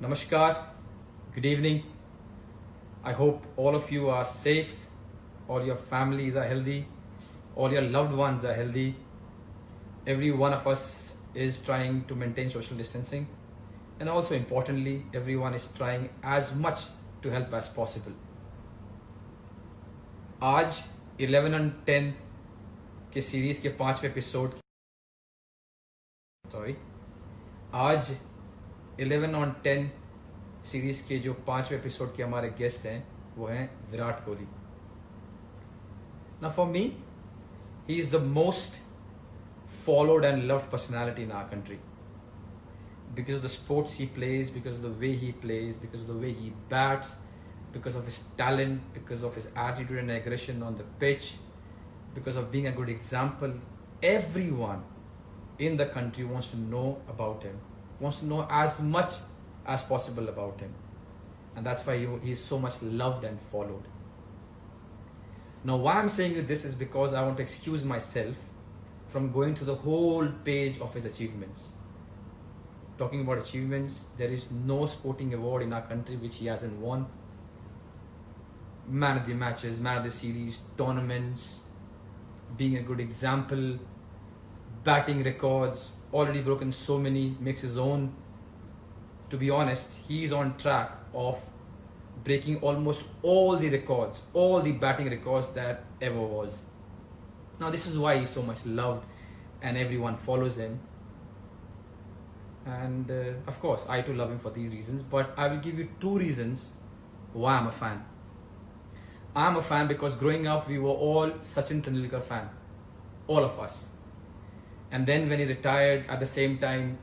Namaskar, good evening. I hope all of you are safe, all your families are healthy, all your loved ones are healthy. Every one of us is trying to maintain social distancing, and also importantly, everyone is trying as much to help as possible. आज 11 on 10 के series के 5वें episode sorry आज 11 on 10 series के जो 5वें episode के हमारे गेस्ट हैं वो हैं Virat Kohli. Now for me, he is the most followed and loved personality in our country because of the sports he plays, because of the way he plays, because of the way he bats, because of his talent, because of his attitude and aggression on the pitch, because of being a good example. Everyone in the country wants to know about him, wants to know as much as possible about him, and that's why he is so much loved and followed. Now why I'm saying this is because I want to excuse myself from going to the whole page of his achievements. Talking about achievements, there is no sporting award in our country which he hasn't won. Man of the matches, man of the series, tournaments, being a good example, batting records, already broken so many, makes his own. To be honest, he's on track of breaking almost all the records, all the batting records that ever was. Now this is why he's so much loved and everyone follows him. And of course, I too love him for these reasons, but I will give you 2 reasons why I'm a fan. I'm a fan because growing up, we were all Sachin Tendulkar fan. All of us. And then when he retired, at the same time,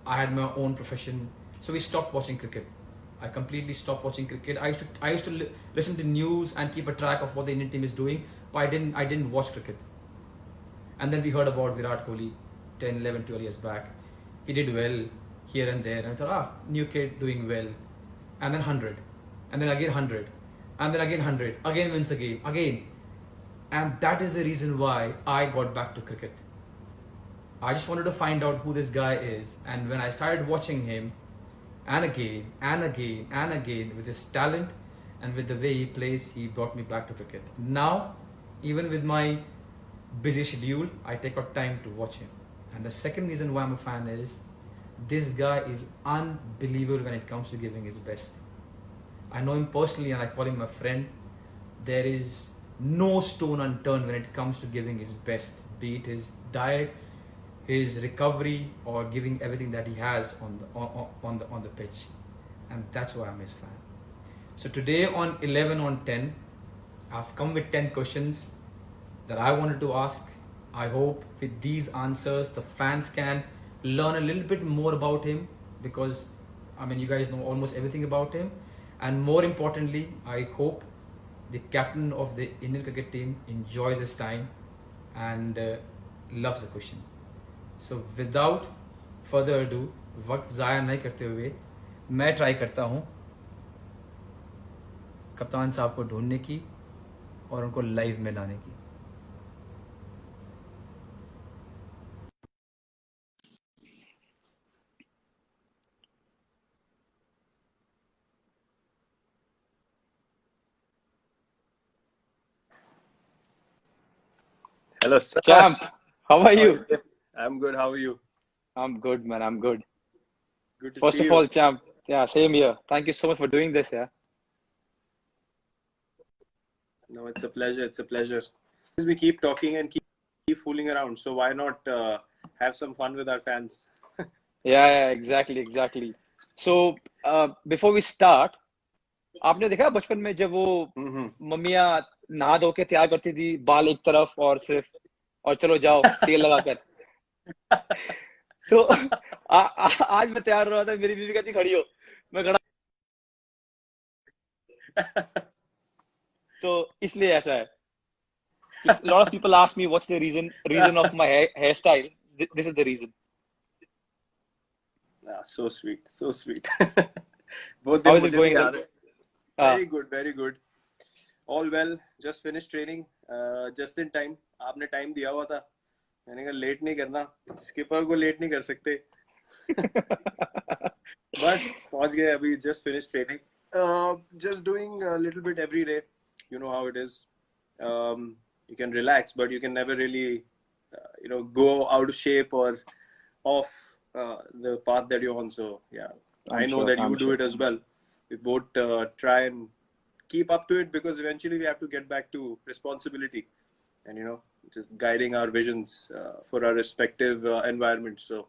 I had my own profession. So we stopped watching cricket. I completely stopped watching cricket. I used to listen to news and keep a track of what the Indian team is doing, but I didn't watch cricket. And then we heard about Virat Kohli 10, 11, 12 years back. He did well here and there. And I thought, new kid doing well. And then 100. And then again 100. And then again 100. Again wins a game. Again. And that is the reason why I got back to cricket. I just wanted to find out who this guy is. And when I started watching him, and again, and again, and again, with his talent and with the way he plays, he brought me back to cricket. Now, even with my busy schedule, I take out time to watch him. And the second reason why I'm a fan is, this guy is unbelievable when it comes to giving his best. I know him personally and I call him a friend. There is no stone unturned when it comes to giving his best, be it his diet, his recovery, or giving everything that he has on the pitch. And that's why I'm his fan. So today on 11 on 10, I've come with 10 questions that I wanted to ask. I hope with these answers, the fans can learn a little bit more about him, because you guys know almost everything about him. And more importantly, I hope the captain of the Indian cricket team enjoys his time and loves the question. So without further ado, वक्त ज़ाया नहीं करते हुए मैं try करता हूँ कप्तान साहब को ढूंढने की और उनको लाइव में लाने की. Hello, sir. Champ, how are you? I'm good. How are you? I'm good, man. I'm good. Good to First see of you. all, Champ, yeah, same here. Thank you so much for doing this, yeah. No, it's a pleasure. It's a pleasure. We keep talking and keep fooling around. So why not have some fun with our fans? Yeah, exactly. So, before we start, आपने देखा बचपन में जब वो मम्मियाँ नहा धो के तैयार करती थी, बाल एक तरफ और सिर्फ, और चलो जाओ तेल लगाकर. तो आज मैं तैयार हो रहा था, मेरी बीवी कहती खड़ी हो, मैं खड़ा. तो इसलिए ऐसा है. A lot of people ask me what's the reason of my hairstyle. This is the reason. So sweet. So sweet. Both How is it going? Very good. Very good. All well. Just finished training. Just in time. आपने time दिया हुआ था. मैंने कहा late नहीं करना. Skipper को late नहीं कर सकते. बस पहुंच गए अभी. Just finished training. Just doing a little bit every day. You know how it is. You can relax, but you can never really, go out of shape or off the path that you're on. So yeah, I I'm know sure. that you I'm do sure. it as well. We both try and keep up to it because eventually we have to get back to responsibility and just guiding our visions for our respective environments. So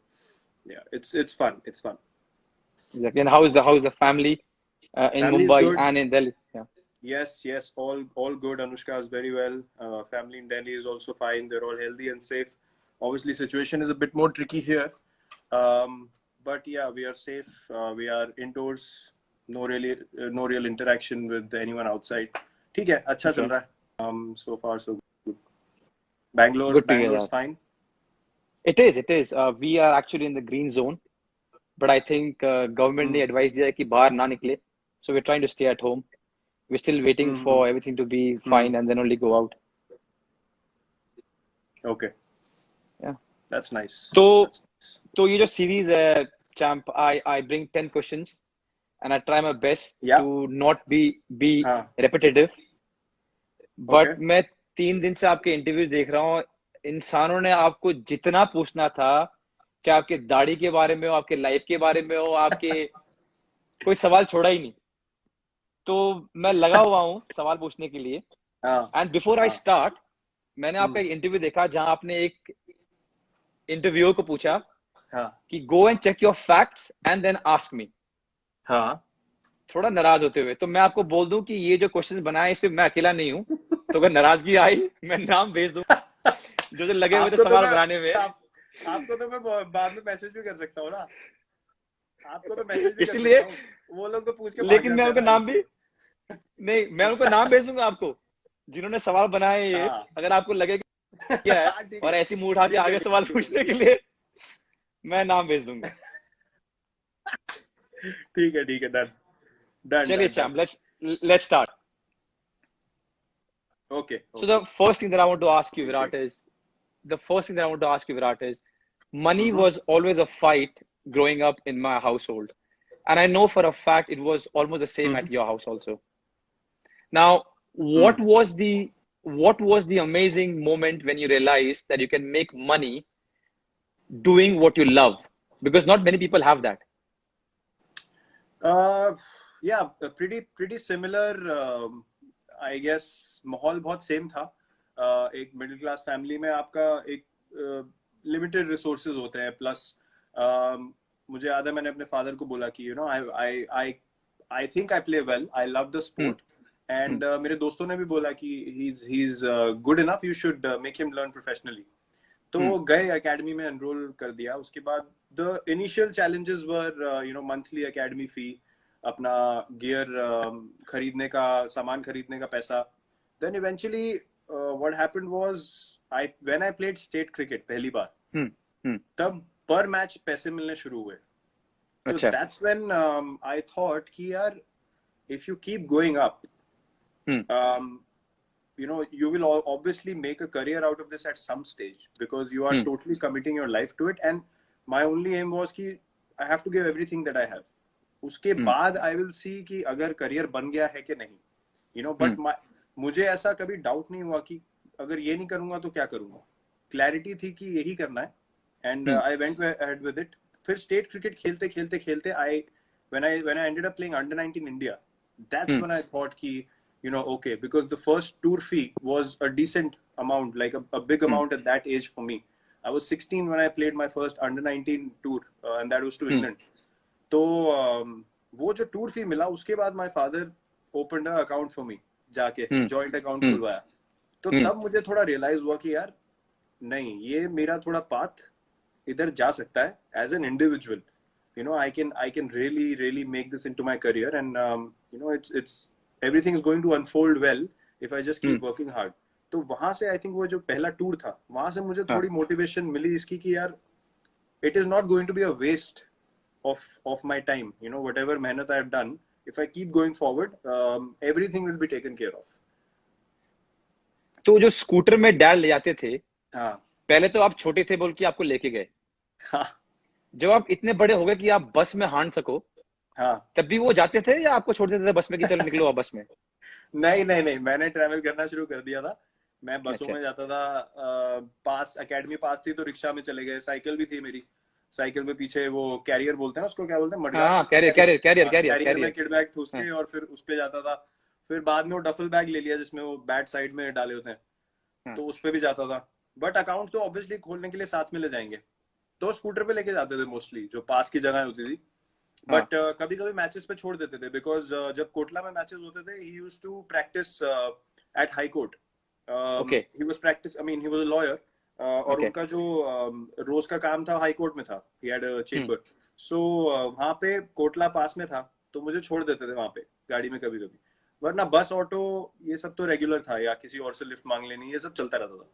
yeah, it's fun. It's fun. Exactly. And how is the family in Family is Mumbai good. and in Delhi? Yeah. Yes, all good. Anushka is very well. Family in Delhi is also fine. They're all healthy and safe. Obviously, situation is a bit more tricky here, but yeah, we are safe. We are indoors. No real interaction with anyone outside. ठीक है, अच्छा चल Okay. रहा है. So far so good. Bangalore, Good to hear Bangalore's that. fine. It is. It is. We are actually in the green zone, but I think government ने Hmm. advice दिया है कि बाहर ना निकले. So we're trying to stay at home. We're still waiting Hmm. for everything to be Hmm. fine and then only go out. Okay, Yeah. that's nice. तो That's nice. तो ये जो series है, champ, I bring 10 questions and I try my best Yeah. to not be हाँ. repetitive. But Okay. मैं 3 दिन से आपके इंटरव्यू देख रहा हूँ. इंसानों ने आपको जितना पूछना था, चाहे आपके दाढ़ी के बारे में हो, आपके लाइफ के बारे में हो, आपके कोई सवाल छोड़ा ही नहीं. तो मैं लगा हुआ हूँ सवाल पूछने के लिए. हाँ. एंड बिफोर आई हाँ. स्टार्ट, मैंने आपका एक इंटरव्यू देखा जहां आपने एक इंटरव्यूअर को पूछा हाँ. कि go and check your facts and then ask me, हाँ. थोड़ा नाराज होते हुए. तो मैं आपको बोल दूं कि ये जो क्वेश्चन बनाए इसमें मैं अकेला नहीं हूं. तो अगर नाराजगी आई, मैं नाम भेज दूं जो लगे हुए थे सवाल बनाने में. आपको तो मैं बाद में मैसेज भी कर सकता हूँ ना. आपको तो मैसेज भी कर इसलिए, सकता हूँ. वो लोग तो पूछ के भाग लेकिन जाते मैं हैं उनका ना, नाम भी इसलिए. नहीं, मैं उनको नाम भेज दूंगा आपको जिन्होंने सवाल बनाए ये. हाँ. अगर आपको लगे कि क्या है ठीक और है. ऐसी मुंह उठा के ठीक है, आगे ठीक सवाल है, पूछने ठीक के है. लिए, मैं नाम भेज दूंगा. ठीक है, ठीक है. डन डन चलिए done. Charm, let's start. Okay. So the first thing that I want to ask you, Virat, is money Mhm. was always a fight growing up in my household. And I know for a fact it was almost the same at your house also. Now, what was the amazing moment when you realized that you can make money doing what you love? Because not many people have that. Yeah, pretty similar. I guess माहौल बहुत same था. एक middle class family में आपका एक limited resources होते हैं. Plus मुझे याद है मैंने अपने फादर को बोला कि I think I play well, I love the sport. And मेरे दोस्तों ने भी बोला कि he is good enough, you should make him learn professionally. तो गए एकेडमी में एनरोल कर दिया. उसके बाद the initial challenges were monthly academy fee, अपना गियर खरीदने का, सामान खरीदने का पैसा. Then eventually what happened was when I played state cricket पहली बार, तब पर मैच पैसे मिलने शुरू हुए. तो दैट्स व्हेन आई थॉट कि यार if you keep going up, you will obviously make a career out of this at some stage because you are totally committing your life to it. And my only aim was कि I have to give everything that I have. उसके बाद I will see कि अगर career बन गया है कि नहीं, but मुझे ऐसा कभी doubt नहीं हुआ कि अगर ये नहीं करूँगा तो क्या करूँगा. Clarity थी कि यही करना है. And I went ahead with it. फिर state cricket खेलते when I ended up playing under 19 India, that's when I thought कि okay, because the first tour fee was a decent amount, like a big amount at that age for me. I was 16 when I played my first under 19 tour, and that was to England. तो वो जो tour fee मिला, उसके बाद my father opened an account for me, जाके joint account खुलवाया. तो तब मुझे थोड़ा realize हुआ कि यार नहीं, ये मेरा थोड़ा path इधर जा सकता है as an individual. I can really make this into my career, and it's everything is going to unfold well if I just keep working hard. तो वहां से I think वो जो पहला टूर था, वहां से मुझे थोड़ी मोटिवेशन मिली इसकी कि यार it is not going to be a waste of my time. Whatever मेहनत I have done, if I keep going forward, everything will be taken care of. तो जो स्कूटर में डैड ले जाते थे, हाँ. पहले तो आप छोटे थे बोल के आपको लेके गए. हाँ. जब आप इतने बड़े हो गए कि आप बस में हांड सको, हाँ। तब भी वो जाते थे या आपको छोड़ देते थे बस में कि चलो निकलो आप बस में? नहीं नहीं नहीं, मैंने ट्रैवल करना शुरू कर दिया था। मैं बसों अच्छा। में जाता था। पास एकेडमी पास थी तो रिक्शा में चले गए, साइकिल भी थी मेरी। साइकिल में पीछे वो कैरियर बोलते हैं ना उसको, क्या बोलते हैं, हाँ मडगार्ड हाँ, बोलते हैं, कैरियर कैरियर। कैरियर कैरियर हाँ, कैरियर कैरियर में कैरियर। किड बैग ठूस हाँ के और फिर उस पे जाता था। फिर बाद में वो डफल बैग ले लिया जिसमें वो बैट साइड में डाले होते हैं, हाँ तो उस पे भी जाता था। बट अकाउंट तो ऑब्वियसली खोलने के लिए साथ में ले जाएंगे, तो स्कूटर पे लेके जाते थे मोस्टली, जो पास की जगह होती थी। हाँ। बट कभी कभी मैचेस पे छोड़ देते थे, बिकॉज जब कोटला में मैचेस होते थे he used to practice at high court. Okay he was practice, I mean he was a lawyer. और ओके। उनका जो रोज का काम था हाई कोर्ट में था, he had a hmm. Chamber. सो वहां पे कोटला पास में था, तो मुझे छोड़ देते थे वहां पे गाड़ी में कभी कभी। वरना बस ऑटो ये सब तो रेगुलर था, या किसी और से लिफ्ट मांग लेनी, ये सब चलता रहता था।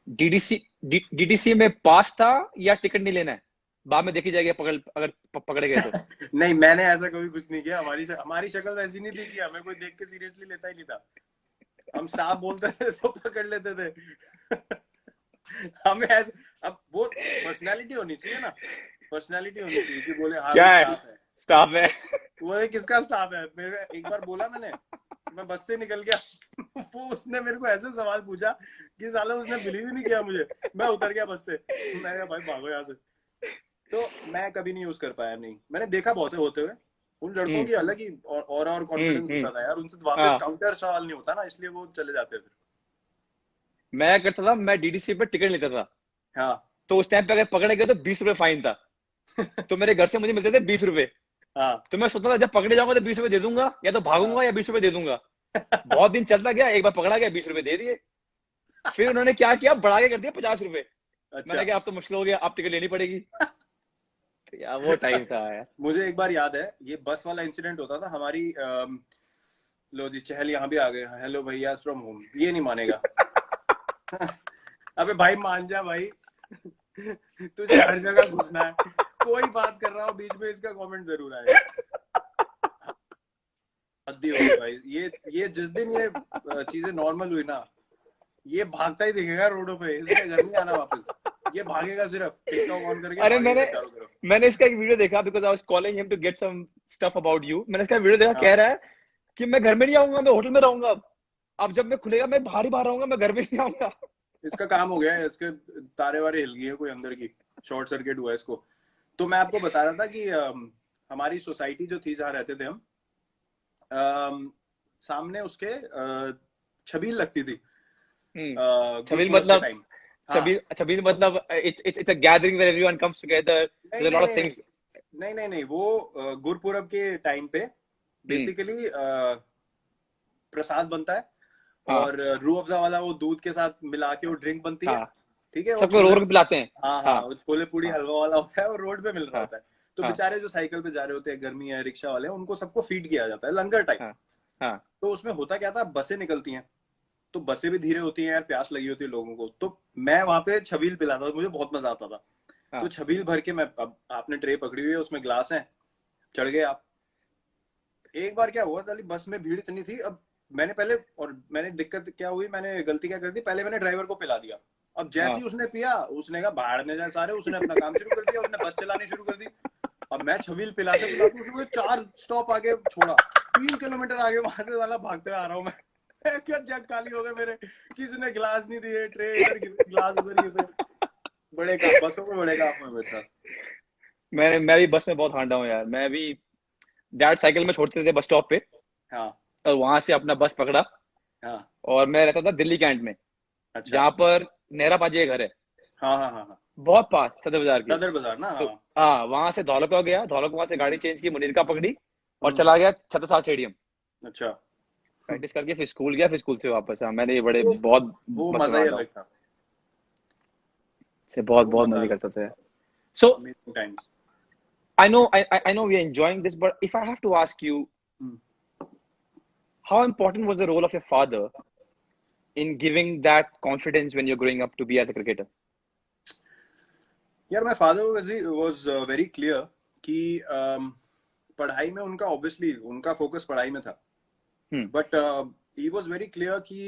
डीडीसी डीडीसी में पास था या टिकट नहीं लेना है, बाद में देखी जाएगी पकड़, अगर पकड़े गए तो? नहीं, मैंने ऐसा कभी कुछ नहीं किया। हमारी शक्ल वैसी नहीं थी कि हमें कोई देख के सीरियसली लेता ही नहीं था। हम स्टाफ बोलते थे तो पकड़ लेते थे। हमें ऐसे, अब वो पर्सनालिटी होनी चाहिए ना, पर्सनालिटी होनी चाहिए कि बोले हाँ क्या भी है, स्टाफ है। स्टाफ है? वो किसका स्टाफ है? मेरे एक बार बोला मैंने, मैं बस से निकल गया। वो उसने मेरे को ऐसे सवाल पूछा कि साला उसने बिलीव ही नहीं किया मुझे। मैं उतर गया बस से, मैं कहा भाई भागो यहाँ से। तो मैं कभी नहीं यूज कर पाया। नहीं, मैंने देखा बहुत है होते हुए। उन लड़कों की अलग ही और कॉन्फिडेंस हम्म। होता था यार, उनसे वापस हाँ, काउंटर सवाल नहीं होता ना, इसलिए वो चले जाते थे। मैं क्या करता था, मैं डीडीसी पे टिकट लेता था। हाँ। तो उस टाइम पे अगर पकड़े गए तो 20 रुपए फाइन था। तो मेरे घर से मुझे मिलते थे 20 रुपए। हाँ। तो मैं सोचता था जब पकड़े जाऊंगा तो 20 रुपए दे दूंगा, या तो हाँ। भागूंगा या 20 रुपए दे दूंगा। बहुत दिन चलता गया, एक बार पकड़ा गया, 20 रुपए दे दिए। फिर उन्होंने क्या किया, बढ़ा के कर दिया 50 रुपए। अच्छा। मैंने कहा अब तो मुश्किल हो गया, अब टिकट लेनी पड़ेगी। तो यार वो टाइम था यार। मुझे एक बार याद है, ये बस वाला इंसिडेंट होता था हमारी। लो जी, चहल यहाँ भी आ गए। हेलो भैया फ्रॉम होम, ये नहीं मानेगा। अबे भाई मान जा भाई। तुझे हर जगह घुसना है, कोई बात कर रहा हो बीच में इसका कमेंट जरूर आएगा। हद्दी हो गई भाई। ये जिस दिन ये चीजें नॉर्मल हुई ना, ये भागता ही दिखेगा रोडों पे, इसने घर नहीं आना वापस। ये भागेगा, सिर्फ टिकटॉक ऑन करके अरे भागेगा मैंने चारों तरफ। मैंने इसका एक वीडियो देखा, because I was calling him to get some stuff about you. मैंने इसका वीडियो देखा, कह हाँ। रहा है कि मैं घर में नहीं आऊंगा, मैं होटल में रहूंगा। अब जब मैं खुलेगा मैं बाहर ही बाहर रहूंगा, मैं घर में नहीं आऊंगा। इसका काम हो गया है, इसके तारे वारे हिल गई है कोई अंदर की, शॉर्ट सर्किट हुआ है इसको। तो मैं आपको बता रहा था कि हमारी सोसाइटी जो थी जहाँ रहते थे हम, सामने उसके छबील लगती थी छबील गुरपुरब के मतलब? टाइम। हाँ। छबील मतलब it's a gathering where everyone comes together, there नहीं अ नहीं लॉट नहीं ऑफ थिंग्स। नहीं नहीं नहीं, वो गुरपुरब के टाइम पे बेसिकली प्रसाद बनता है, हाँ और रूह अफ़ज़ा वाला वो दूध के साथ मिला के वो ड्रिंक बनती है। हाँ, ठीक है, वो सबको रो छोले, रो के पिलाते हैं। हाँ हाँ, हाँ वो छोले पूड़ी हाँ हलवा वाला होता है, और रोड पे मिल रहा हाँ होता है। तो हाँ बेचारे जो साइकिल पे जा रहे होते हैं, गर्मी है, रिक्शा वाले, उनको सबको फीड किया जाता है लंगर टाइप। हाँ हाँ तो उसमें होता क्या था, बसें निकलती हैं, तो बसें भी धीरे होती हैं यार, प्यास लगी होती है लोगों को। तो मैं वहां पे छबील पिलाता था, मुझे बहुत मजा आता था। तो हाँ छबील भर के मैं, अब आपने ट्रे पकड़ी हुई है, उसमें ग्लास है, चढ़ गए आप। एक बार क्या हुआ, साली बस में भीड़ इतनी थी। अब मैंने दिक्कत क्या हुई, मैंने गलती क्या कर दी, पहले मैंने ड्राइवर को पिला दिया। अब जैसे हाँ ही उसने पिया, उसने कहा भाड़ में जाए सारे, उसने अपना काम शुरू कर दिया, उसने बस चलानी शुरू कर दी। अब मैं छबील पिलाते पिलाते उसने मुझे 4 स्टॉप आगे छोड़ा, 3 किलोमीटर आगे वहां से साला भागते आ रहा हूँ मैं। क्या जग खाली हो गए मेरे, किसी ने गिलास नहीं दिए, ट्रे इधर गिलास उधर गिरे। बड़े काम, बसों में बड़े काम हुए मेरे साथ। मैं भी बस में बहुत हांडा हूँ यार। मैं भी, डैड साइकिल में छोड़ते थे बस स्टॉप पे, हाँ और वहां से अपना बस पकड़ा। हाँ। और मैं रहता था दिल्ली कैंट में, अच्छा। जहाँ पर नेहरा पाजी का घर है, हाँ हाँ हाँ हाँ। बहुत पास सदर बाजार के। सदर बाजार ना, तो हाँ। हाँ, वहां से धौलका गया, धौलका वहां से गाड़ी हम्म। चेंज की, मुनीरका पकड़ी, और हम्म। चला गया छत्रसाल स्टेडियम। अच्छा। प्रैक्टिस करके फिर स्कूल गया, फिर स्कूल से वापस। हाँ, मैंने ये बड़े वो बहुत वो बस में मजा ही हांडा हूँ, अलग था। से बहुत वो बहुत मजा मजे अलग करते थे। था। So amazing times. I know we are enjoying this, but if I have to ask you, how important was the role of your father in giving that confidence when you're growing up to be as a cricketer? यार, my father was very clear कि पढ़ाई में उनका, obviously उनका focus पढ़ाई में था, Hmm. But he was very clear कि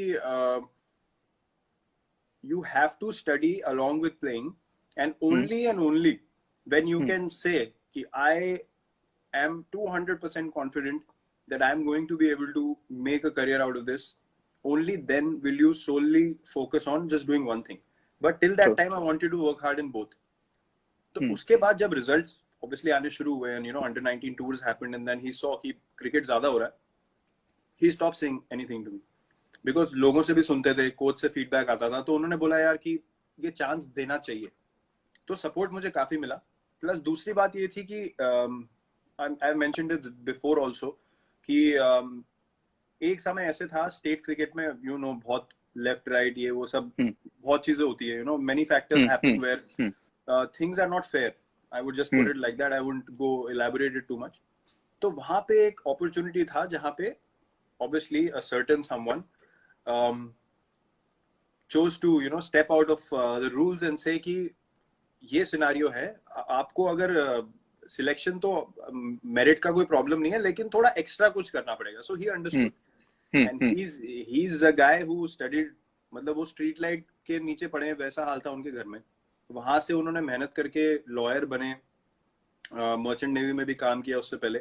you have to study along with playing, and Hmm. only when you Hmm. can say कि I am 200% confident that I'm going to be able to make a career out of this. Only then will you solely focus on just doing one thing. But till that time, I wanted to work hard in both. तो उसके बाद जब results obviously आने शुरू हुए and under 19 tours happened and then he saw कि cricket ज़्यादा हो रहा है, he stopped saying anything to me because लोगों से भी सुनते थे, कोच से feedback आता था, तो उन्होंने बोला यार कि ये chance देना चाहिए, तो support मुझे काफी मिला. प्लस दूसरी बात ये थी कि I mentioned it before also कि एक समय ऐसे था स्टेट क्रिकेट में बहुत लेफ्ट राइट ये वो सब बहुत चीजें होती है, many factors happen where things are not fair. I would just put it like that. I wouldn't go elaborate it too much. तो वहां पे एक opportunity था जहां पे obviously a certain someone chose to step out of the rules and say कि ये scenario है, आपको अगर सिलेक्शन तो मेरिट का कोई प्रॉब्लम नहीं है लेकिन थोड़ा एक्स्ट्रा कुछ करना पड़ेगा. So he understood and he is a guy who studied, मतलब वो स्ट्रीट लाइट के नीचे पढ़े, वैसा हाल था उनके घर में. वहां से उन्होंने मेहनत करके लॉयर बने, मर्चेंट नेवी में भी काम किया उससे पहले.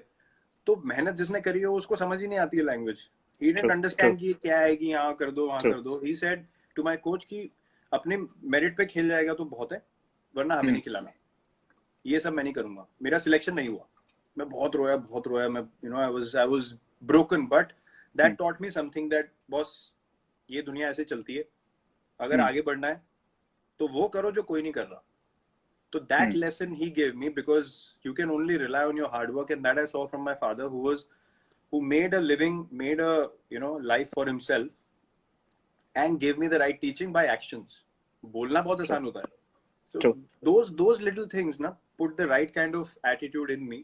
तो मेहनत जिसने करी हो उसको समझ ही नहीं आती है लैंग्वेज. ही डिडंट अंडरस्टैंड कि क्या है कि यहाँ कर दो वहां कर दो. He said to my coach कि अपने मेरिट पे खेल जाएगा तो बहुत है, वरना हमें नहीं खिलाना. ये सब मैं नहीं करूंगा. मेरा सिलेक्शन नहीं हुआ, मैं बहुत रोया. मैं I was broken, but that taught me something that boss, ये दुनिया ऐसे चलती है, अगर आगे बढ़ना है तो वो करो जो कोई नहीं कर रहा. तो that lesson he gave me because you can only rely on your hard work, and that I saw from my father who made a living, made a life for himself and gave me the right teaching by actions. बोलना बहुत आसान होता है. So those little things ना put the right kind of attitude in me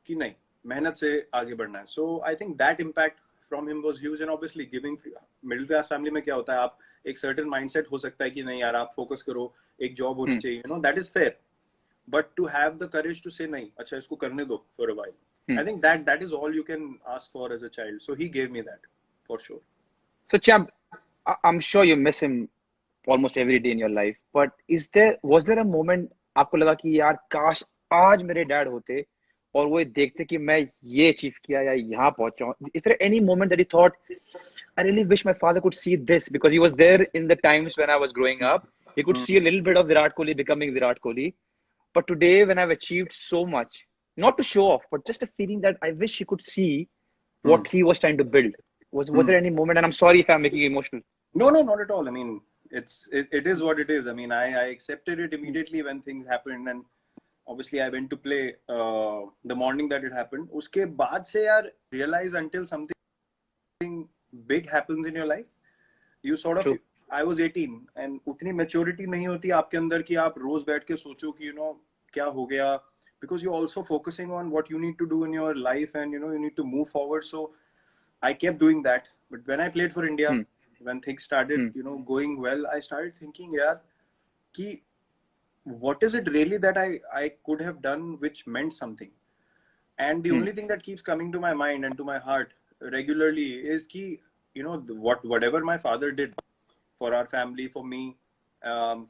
कि नहीं, मेहनत से आगे बढ़ना है. So I think that impact from him was huge. And obviously giving middle class family में क्या होता है, आप एक certain mindset हो सकता है कि नहीं यार आप focus करो, एक job होनी चाहिए, that is fair. But to have the courage to say नहीं, अच्छा इसको करने दो for a while. I think that is all you can ask for as a child. So he gave me that for sure. So Champ, I'm sure you miss him almost every day in your life, but was there a moment आपको लगा कि यार काश आज मेरे dad होते और वो देखते कि मैं ये अचीव किया या यहाँ पहुंचा हूँ? Is there any moment that you thought, I really wish my father could see this, because he was there in the times when I was growing up. He could see a little bit of Virat Kohli becoming Virat Kohli. But today when I've achieved so much, not to show off, but just a feeling that I wish he could see what he was trying to build. Was there any moment, and I'm sorry if I'm making you emotional? No, not at all. I mean, it is what it is. I mean, I accepted it immediately when things happened, and obviously I went to play the morning that it happened. Uske baad se yaar, realize until something big happens in your life, you sort of. True. I was 18 and उतनी maturity नहीं होती आपके अंदर कि आप रोज बैठ के सोचो कि क्या हो गया, because you're also focusing on what you need to do in your life, and you need to move forward. So I kept doing that. But when I played for India, when things started going well, I started thinking yaar कि what is it really that I could have done which meant something. And the only thing that keeps coming to my mind and to my heart regularly is कि whatever my father did for our family, for me,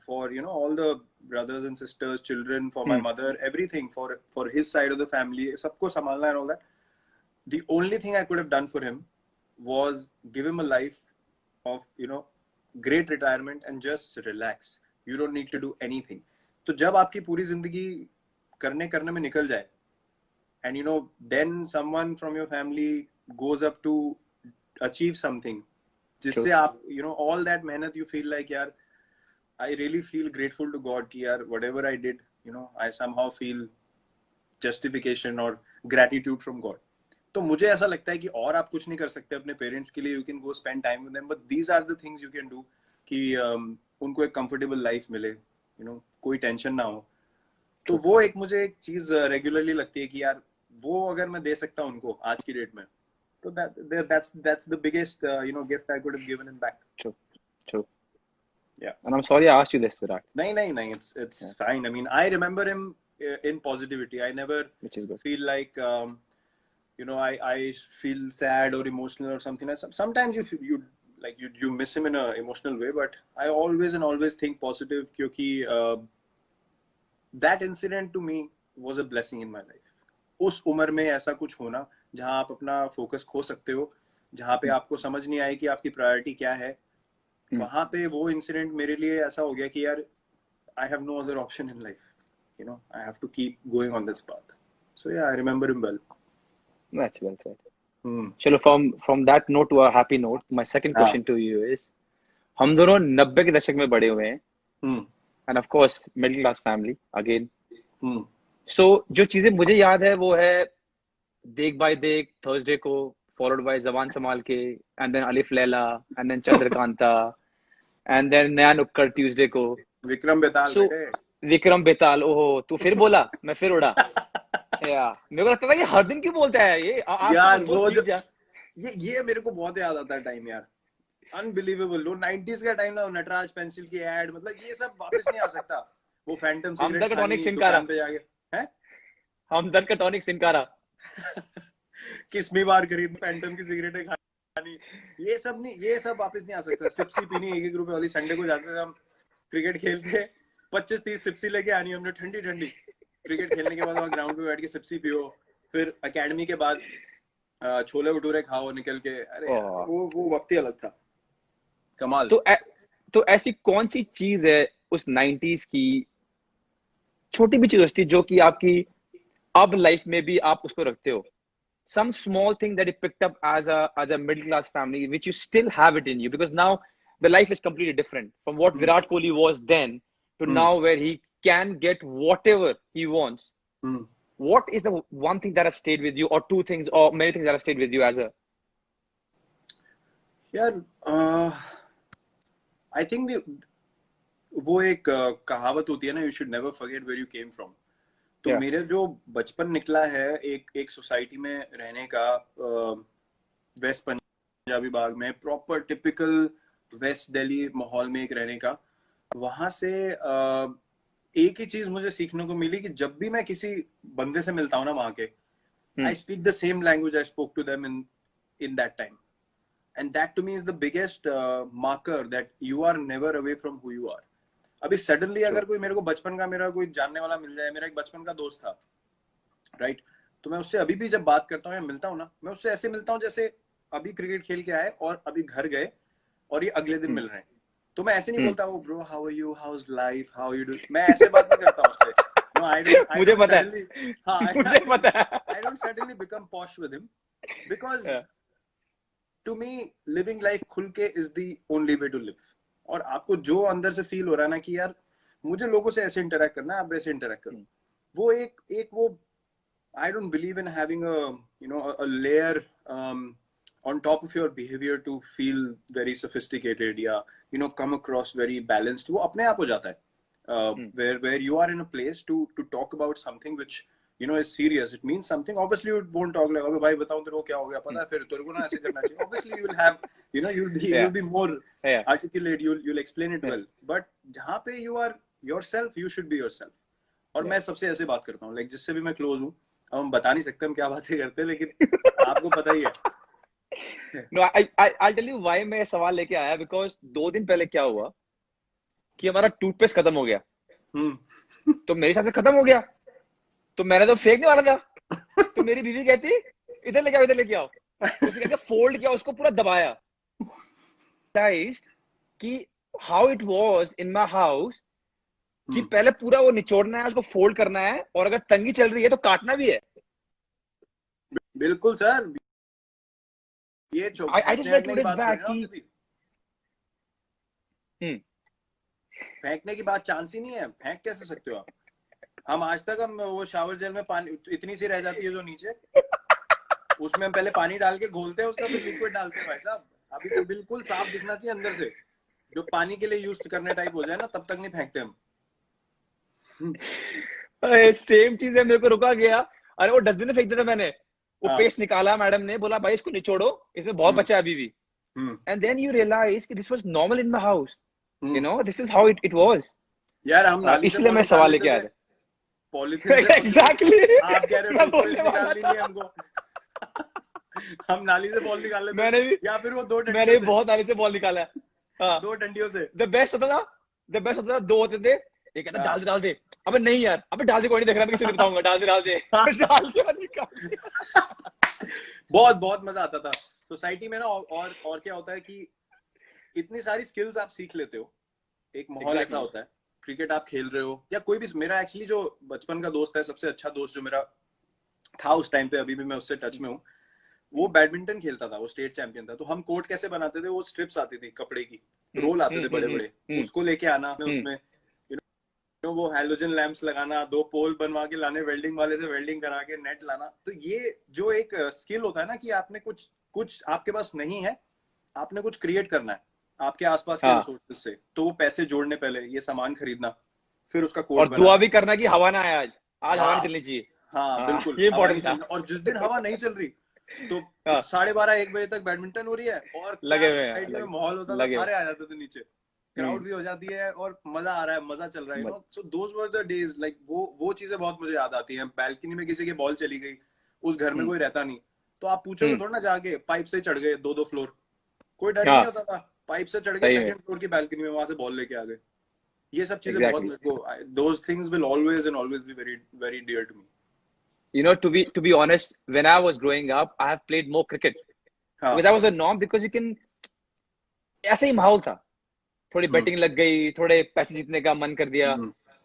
for all the brothers and sisters, children, for my mother, everything, for his side of the family, sabko samalna and all that. The only thing I could have done for him was give him a life of great retirement and just relax. You don't need to do anything. तो जब आपकी पूरी जिंदगी करने में निकल जाए, and then someone from your family goes up to achieve something, जिससे आप all that मेहनत, you feel like यार, I really feel grateful to God कि यार whatever I did, I somehow feel justification or gratitude from God. तो मुझे ऐसा लगता है कि और आप कुछ नहीं कर सकते अपने पेरेंट्स के लिए. You can go spend time with them, but these are the things you can do कि उनको एक comfortable life मिले, कोई टेंशन ना हो. तो वो एक मुझे एक चीज रेगुलरली लगती है कि यार वो अगर मैं दे सकता हूँ उनको आज की डेट में, तो that's the biggest gift I could have given him back. True. Yeah. And I'm sorry I asked you this, Virat. No, it's fine. I mean, I remember him in positivity. I never feel like I feel sad or emotional or something. Sometimes you miss him in a emotional way, but I always think positive क्योंकि that incident to me was a blessing in my life. उस उम्र में ऐसा कुछ होना जहां आप अपना फोकस खो सकते हो, जहां पे आपको समझ नहीं आए कि आपकी प्रायोरिटी क्या है, वहां पे वो इंसिडेंट मेरे लिए ऐसा हो गया कि यार I have no other option in life. I have to keep going on this path. So yeah, I remember him well. That's well said. चलो from that note to a happy note, my second question to you is, हम दोनों 90 के दशक में बड़े हुए हैं, and of course middle class family again. So जो चीजें मुझे याद है वो है देख बाय देख थर्सडे को, followed by जबान संभाल के, and then अलिफ Laila, and then Chandrakanta, and then नया नुक्कड़ ट्यूसडे को, विक्रम बेताल। so, विक्रम बेताल। ओहो, तू फिर बोला, मैं फिर उड़ा। मेरे को लगता है ये हर दिन क्यों बोलता है ये? यार वो जो ये मेरे को बहुत याद आता है टाइम यार, अनबिलीवेबल। वो 90s का टाइम ना, नटराज पेंसिल की एड, मतलब ये सब वापस नहीं आ सकता। वो फैंटम सिगरेट टॉनिक सिनकारा पे जाके हैं, हमदर्द का टॉनिक सिनकारा किस्मी बार खरीद फैंटम की सिगरेटें खानी, ये सब वापस नहीं आ सकता। सिप्सी पीनी 1-1 रुपए वाली। संडे को जाते थे हम क्रिकेट खेलते, 25-30 सिप्सी लेके आनी हमने, ठंडी ठंडी। क्रिकेट खेलने के बाद वहाँ ग्राउंड पे बैठ के सिप्सी पियो, फिर एकेडमी के बाद छोले भटूरे खाओ निकल के। अरे वो वक्त ही अलग था, कमाल। तो ऐसी कौन सी चीज है उस 90s की, छोटी भी चीज होती जो कि आपकी अब लाइफ में भी आप उसको रखते हो? Some small thing that you picked up as a middle class family, which you still have it in you, because now the life is completely different from what Virat Kohli was then to now, where he can get whatever he wants. What is the one thing that has stayed with you, or two things, or many things that have stayed with you as a? यार I think वो एक कहावत होती है ना, you should never forget where you came from. तो मेरे जो बचपन निकला है एक सोसाइटी में रहने का, वेस्ट पंजाबी बाग में, प्रॉपर टिपिकल वेस्ट दिल्ली माहौल में एक रहने का, वहां से एक ही चीज मुझे सीखने को मिली कि जब भी मैं किसी बंदे से मिलता हूँ ना वहां के, I speak the same language I spoke to them in that time, and that to me is the biggest marker that you are never away from who you are. अभी सडनली अगर कोई मेरे को बचपन का मेरा कोई जानने वाला मिल जाए, मेरा एक बचपन का दोस्त था, राइट, तो मैं उससे अभी भी जब बात करता हूँ या मिलता हूँ ना, मैं उससे ऐसे मिलता हूँ जैसे अभी क्रिकेट खेल के आए और अभी घर गए और ये अगले दिन मिल रहे हैं। तो मैं ऐसे नहीं बोलता वो bro how are you, how is life, how you do, मैं ऐसे बात नहीं करता उससे। नो आई डोंट, मुझे पता है, हाँ मुझे पता है, I don't suddenly become posh with him, because to me living life खुल के is the only way to live. और आपको जो अंदर से फील हो रहा है ना कि यार मुझे लोगों से ऐसे इंटरेक्ट करना है, आप वैसे इंटरेक्ट करो, वो एक वो I don't believe in having a layer on top of your behavior to feel very sophisticated या come across very balanced. वो अपने आप हो जाता है, where you are in a place to talk about something which is serious. It means something. Obviously you won't talk like अबे भाई बताऊं तेरे को क्या हो गया, पता है फिर तेरे को ना ऐसे करना चाहिए. Obviously you will have you'll be more articulate. You'll explain it well. But जहाँ पे you are yourself, you should be yourself. और मैं सबसे ऐसे बात करता हूँ, like जिससे भी मैं close हूँ. अब हम बता नहीं सकते हम क्या बातें करते हैं, लेकिन आपको पता ही है। No, I'll tell you why मैं सवाल लेके आया, because 2 दिन पहले क्या हुआ कि हमारा टूथपेस्ट खत्म हो गया। तो मेरे हिसाब से खत्म हो गया, तो मैंने तो फेंकने वाला था। तो मेरी बीवी कहती इधर लेके आओ, इधर लेके आओ। उसने कहकर फोल्ड किया, उसको पूरा दबाया। कि how it was in my house, कि पहले पूरा वो निचोड़ना है, उसको फोल्ड करना है, और अगर तंगी चल रही है तो काटना भी है। बिल्कुल सर, ये I just read 2 days back कि फेंकने की बात चांस ही नहीं है। फेंक कैसे सकते हो आप? हम आज तक हम वो शावर जेल में पानी इतनी सी रह जाती है जो नीचे, उसमें हम पहले पानी डाल के घोलते हैं, उसका फिर लिक्विड डालते हैं। भाई साहब अभी तो बिल्कुल साफ दिखना चाहिए अंदर से, जो पानी के लिए यूज करने टाइप हो जाए ना, तब तक नहीं फेंकते हम। सेम चीज है, मेरे को रुका गया। अरे वो डस्टबिन में फेंक दिया था मैंने, वो पेस्ट निकाला, मैडम ने बोला भाई इसको निचोड़ो, इसमें बहुत बचा है अभी भी। एंड देन यू रियलाइज कि this was normal in my house, this is how it was. यार हम नाली से, इसलिए मैं सवाल लेके आया था। पॉलीथिन एग्जैक्टली, आप कह रहे हो बोलने वाला नहीं हमको। हम नाली से बॉल निकाल लेते, मैंने भी, या फिर वो 2 डंडियों मैंने भी बहुत नाली से बॉल निकाला है। 2 डंडियों से। द बेस्ट होता था 2 होते थे, ये कहता डाल दे, अबे नहीं यार, अबे डाल दे, कोई नहीं देख रहा, मैं किसी को बताऊंगा, डाल दे डाल के और निकाल दिया। बहुत बहुत मजा आता था सोसाइटी में ना। और क्या होता है कि इतनी सारी स्किल्स आप सीख लेते हो, एक माहौल ऐसा होता है, क्रिकेट आप खेल रहे हो या कोई भी। मेरा एक्चुअली जो बचपन का दोस्त है, सबसे अच्छा दोस्त जो मेरा था उस टाइम पे, अभी भी मैं उससे टच में हूँ, वो बैडमिंटन खेलता था, वो स्टेट चैंपियन था। तो हम कोर्ट कैसे बनाते थे, वो स्ट्रिप्स आती थी कपड़े की, रोल आते थे बड़े बड़े, उसको लेके आना, उसमें वो हैलोजन लैंप्स लगाना, 2 पोल बनवा के लाने, वेल्डिंग वाले से वेल्डिंग करा के नेट लाना। तो ये जो एक स्किल होता है ना कि आपने कुछ आपके पास नहीं है, आपने कुछ क्रिएट करना है आपके आसपास के रिसोर्सेज से, तो वो पैसे जोड़ने पहले, ये सामान खरीदना, फिर उसका कोड और दुआ भी करना कि हवा ना आए, आज हवा नहीं चलनी चाहिए। हाँ बिल्कुल, ये इम्पोर्टेंट था। और जिस दिन हवा नहीं चल रही तो 12:30-1 बजे तक बैडमिंटन हो रही है और लगे साइड में माहौल होता था, सारे आ जाते थे नीचे, क्राउड भी हो जाती है और मजा आ रहा है, मजा चल रहा है, you know. So those were the days, like वो चीजें बहुत मुझे याद आती हैं। बैल्कनी में किसी की बॉल चली गई, उस घर में कोई रहता नहीं, तो आप पूछोगे थोड़ा ना जाके, पाइप से चढ़ गए 2-2 फ्लोर, कोई डर नहीं होता था, पाइप से चढ़ गए 2nd फ्लोर की बैल्कनी में, वहां से बॉल लेके आ गए। ये सब चीजें बहुत मेरे को, those things will always and always be very very dear to me. You know, to be honest, when I was growing up, I have played more cricket because that was a norm, because you can, ऐसा ही माहौल था, थोड़ी batting लग गई, थोड़े पैसे जीतने का मन कर दिया,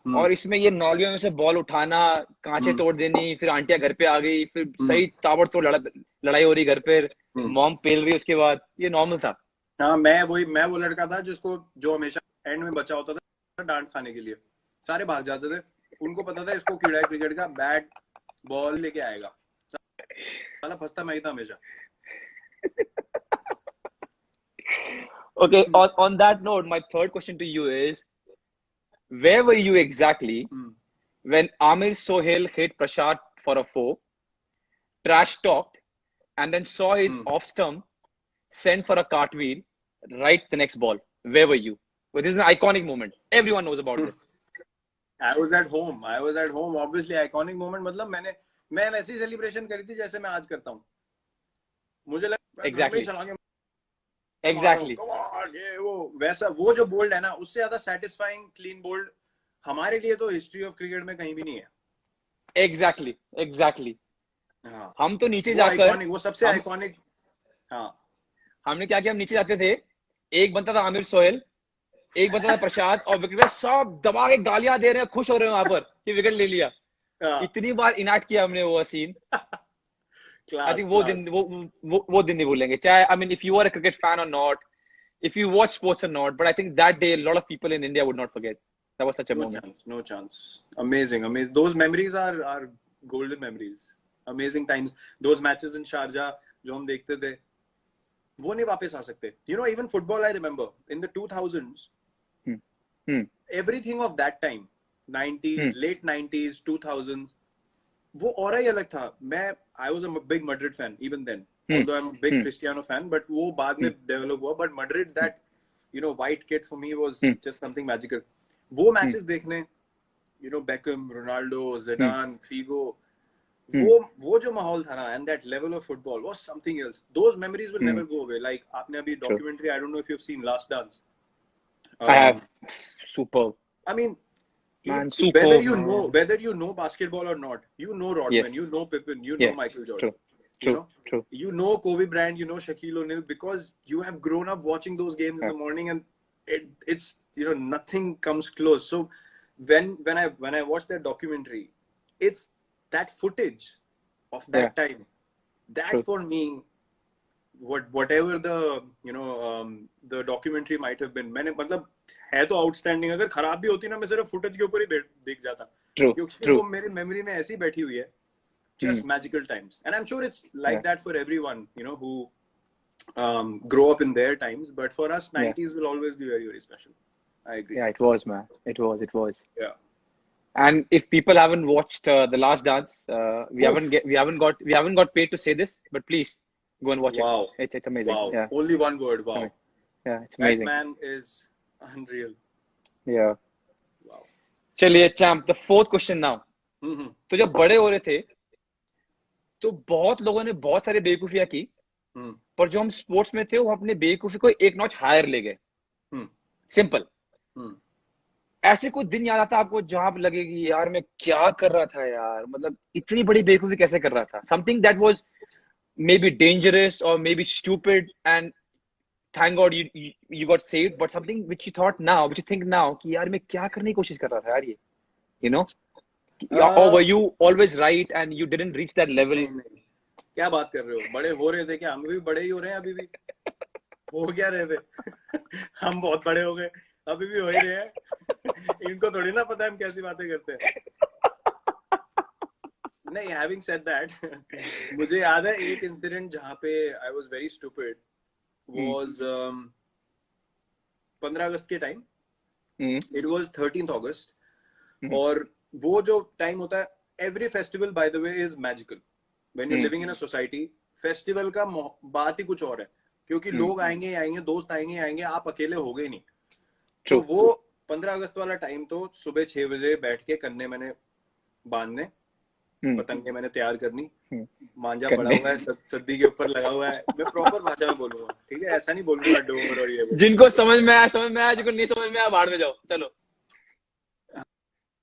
और इसमें ये नौलियों में से बॉल उठाना, कांचे तोड़ देनी, फिर आंटियां घर पे आ गई, फिर सही ताबड़तोड़ लड़ाई हो रही घर पे, मॉम पेल रही उसके बाद, ये नॉर्मल था। हाँ, मैं वो लड़का था जो हमेशा एंड में बचा होता था डांट खाने के लिए। सारे भाग जाते थे, उनको पता था इसको कीड़ा है क्रिकेट का, बैट बॉल लेके आएगा, साला फंसता मैं ही था हमेशा। Okay, on that note, my third question to you is, where were you exactly when Amir Sohail hit Prashad for a 4, trash talked, and then saw his off stump send for a cartwheel right the next ball? Where were you? Well, this is an iconic moment. Everyone knows about this. I was at home. Obviously, iconic moment. मतलब मैं वैसी celebration करी थी जैसे मैं आज करता हूँ। मुझे लगा Exactly. ये वो वैसा, वो जो बोल्ड है ना, उससे ज्यादा सेटिस्फाइंग क्लीन बोल्ड हमारे लिए तो हिस्ट्री ऑफ क्रिकेट में कहीं भी नहीं है। Exactly. हाँ, हम तो नीचे जाकर, वो सबसे आइकॉनिक। हाँ, हमने क्या किया, हम नीचे जाते थे, एक बनता था आमिर सोहेल, एक बनता था प्रसाद, और विकेट सब दबा के गालियां दे रहे हैं, खुश हो रहे हैं वहां पर कि विकेट ले लिया। इतनी बार इनैक्ट किया हमने वो सीन। I think वो दिन नहीं भूलेंगे, चाहे, I mean, if you are a cricket fan or not, if you watch sports or not, but I think that day a lot of people in India would not forget. That was such a moment. No chance. Amazing. Those memories are golden memories. Amazing times. Those matches in Sharjah जो हम देखते थे, वो नहीं वापस आ सकते. You know, even football, I remember in the 2000s, everything of that time, 90s, late 90s, 2000s, वो और ही अलग था. I was a big Madrid fan even then, although I'm a big Cristiano fan, but वो बाद में develop हुआ. But Madrid, that, you know, white kit for me was just something magical. वो matches देखने, you know, Beckham, Ronaldo, Zidane, Figo, वो जो माहौल था ना, and that level of football was something else. Those memories will never go away. Like आपने अभी documentary, I don't know if you've seen Last Dance. I have. Superb. I mean, Man, whether you know basketball or not, you know Rodman, you know Pippen, you know Michael Jordan. True. You know Kobe Bryant, you know Shaquille O'Neal, because you have grown up watching those games in the morning, and it's, you know, nothing comes close. So when I watched that documentary, it's that footage of that time, that for me, whatever the, you know, the documentary might have been, मैंने मतलब है तो outstanding, अगर खराब भी होती ना, मैं सिर्फ footage के ऊपर ही देख जाता, क्योंकि वो मेरी memory में ऐसी बैठी हुई है. Just magical times, and I'm sure it's like that for everyone, you know, who grow up in their times. But for us, 90s will always be very, very special. I agree. Yeah, it was, man. It was. Yeah. And if people haven't watched The Last Dance, we haven't got paid to say this, but please go and watch it. It's amazing. Wow. Yeah. Only one word. Wow. Yeah, it's amazing. That man is unreal. Yeah. Wow. चलिए, champ, the fourth question now. तो जब बड़े हो रहे थे, तो बहुत लोगों ने बहुत सारी बेवकूफियां की, पर जो हम स्पोर्ट्स में थे, वो अपने बेवकूफी को एक नॉच हायर ले गए. सिंपल. ऐसे कोई दिन याद आता है आपको जहां आप लगेगी यार मैं क्या कर रहा था यार, मतलब इतनी बड़ी बेवकूफी कैसे कर रहा था, something that was maybe dangerous और maybe stupid and thank God you got saved, but something which you thought now, which you think now कि यार मैं क्या करने की कोशिश कर रहा था यार ये, you know, or were you always right and you didn't reach that level? नहीं, क्या बात कर रहे हो, बड़े हो रहे थे क्या? हम भी बड़े ही हो रहे हैं अभी भी। हो क्या रहे थे? हम बहुत बड़े हो गए, अभी भी हो ही रहे हैं। इनको थोड़ी ना पता है हम कैसी बातें करते हैं। नहीं, हैविंग सेड दैट, मुझे याद है एक इंसिडेंट जहाँ पे I was very stupid was 15 अगस्त के टाइम। इट वाज 13th अगस्त। और वो जो टाइम होता है, every festival by the way is magical when you living in a society. Festival का बात ही कुछ और है, क्योंकि लोग आएंगे आएंगे, दोस्त आएंगे आएंगे, आप अकेले हो गए नहीं। तो वो 15 अगस्त वाला टाइम तो सुबह 6 बजे बैठ के कन्ने मैंने बांधने, पतंगे मैंने तैयार करनी, मांझा पड़ा हुआ है, सद्दी के ऊपर लगा हुआ है। मैं प्रॉपर भाषा में बोलूंगा, ठीक है, ऐसा नहीं बोलूंगा डोर और ये। जिनको समझ में आया समझ में आया, जिनको नहीं समझ में आया बाहर में जाओ, चलो।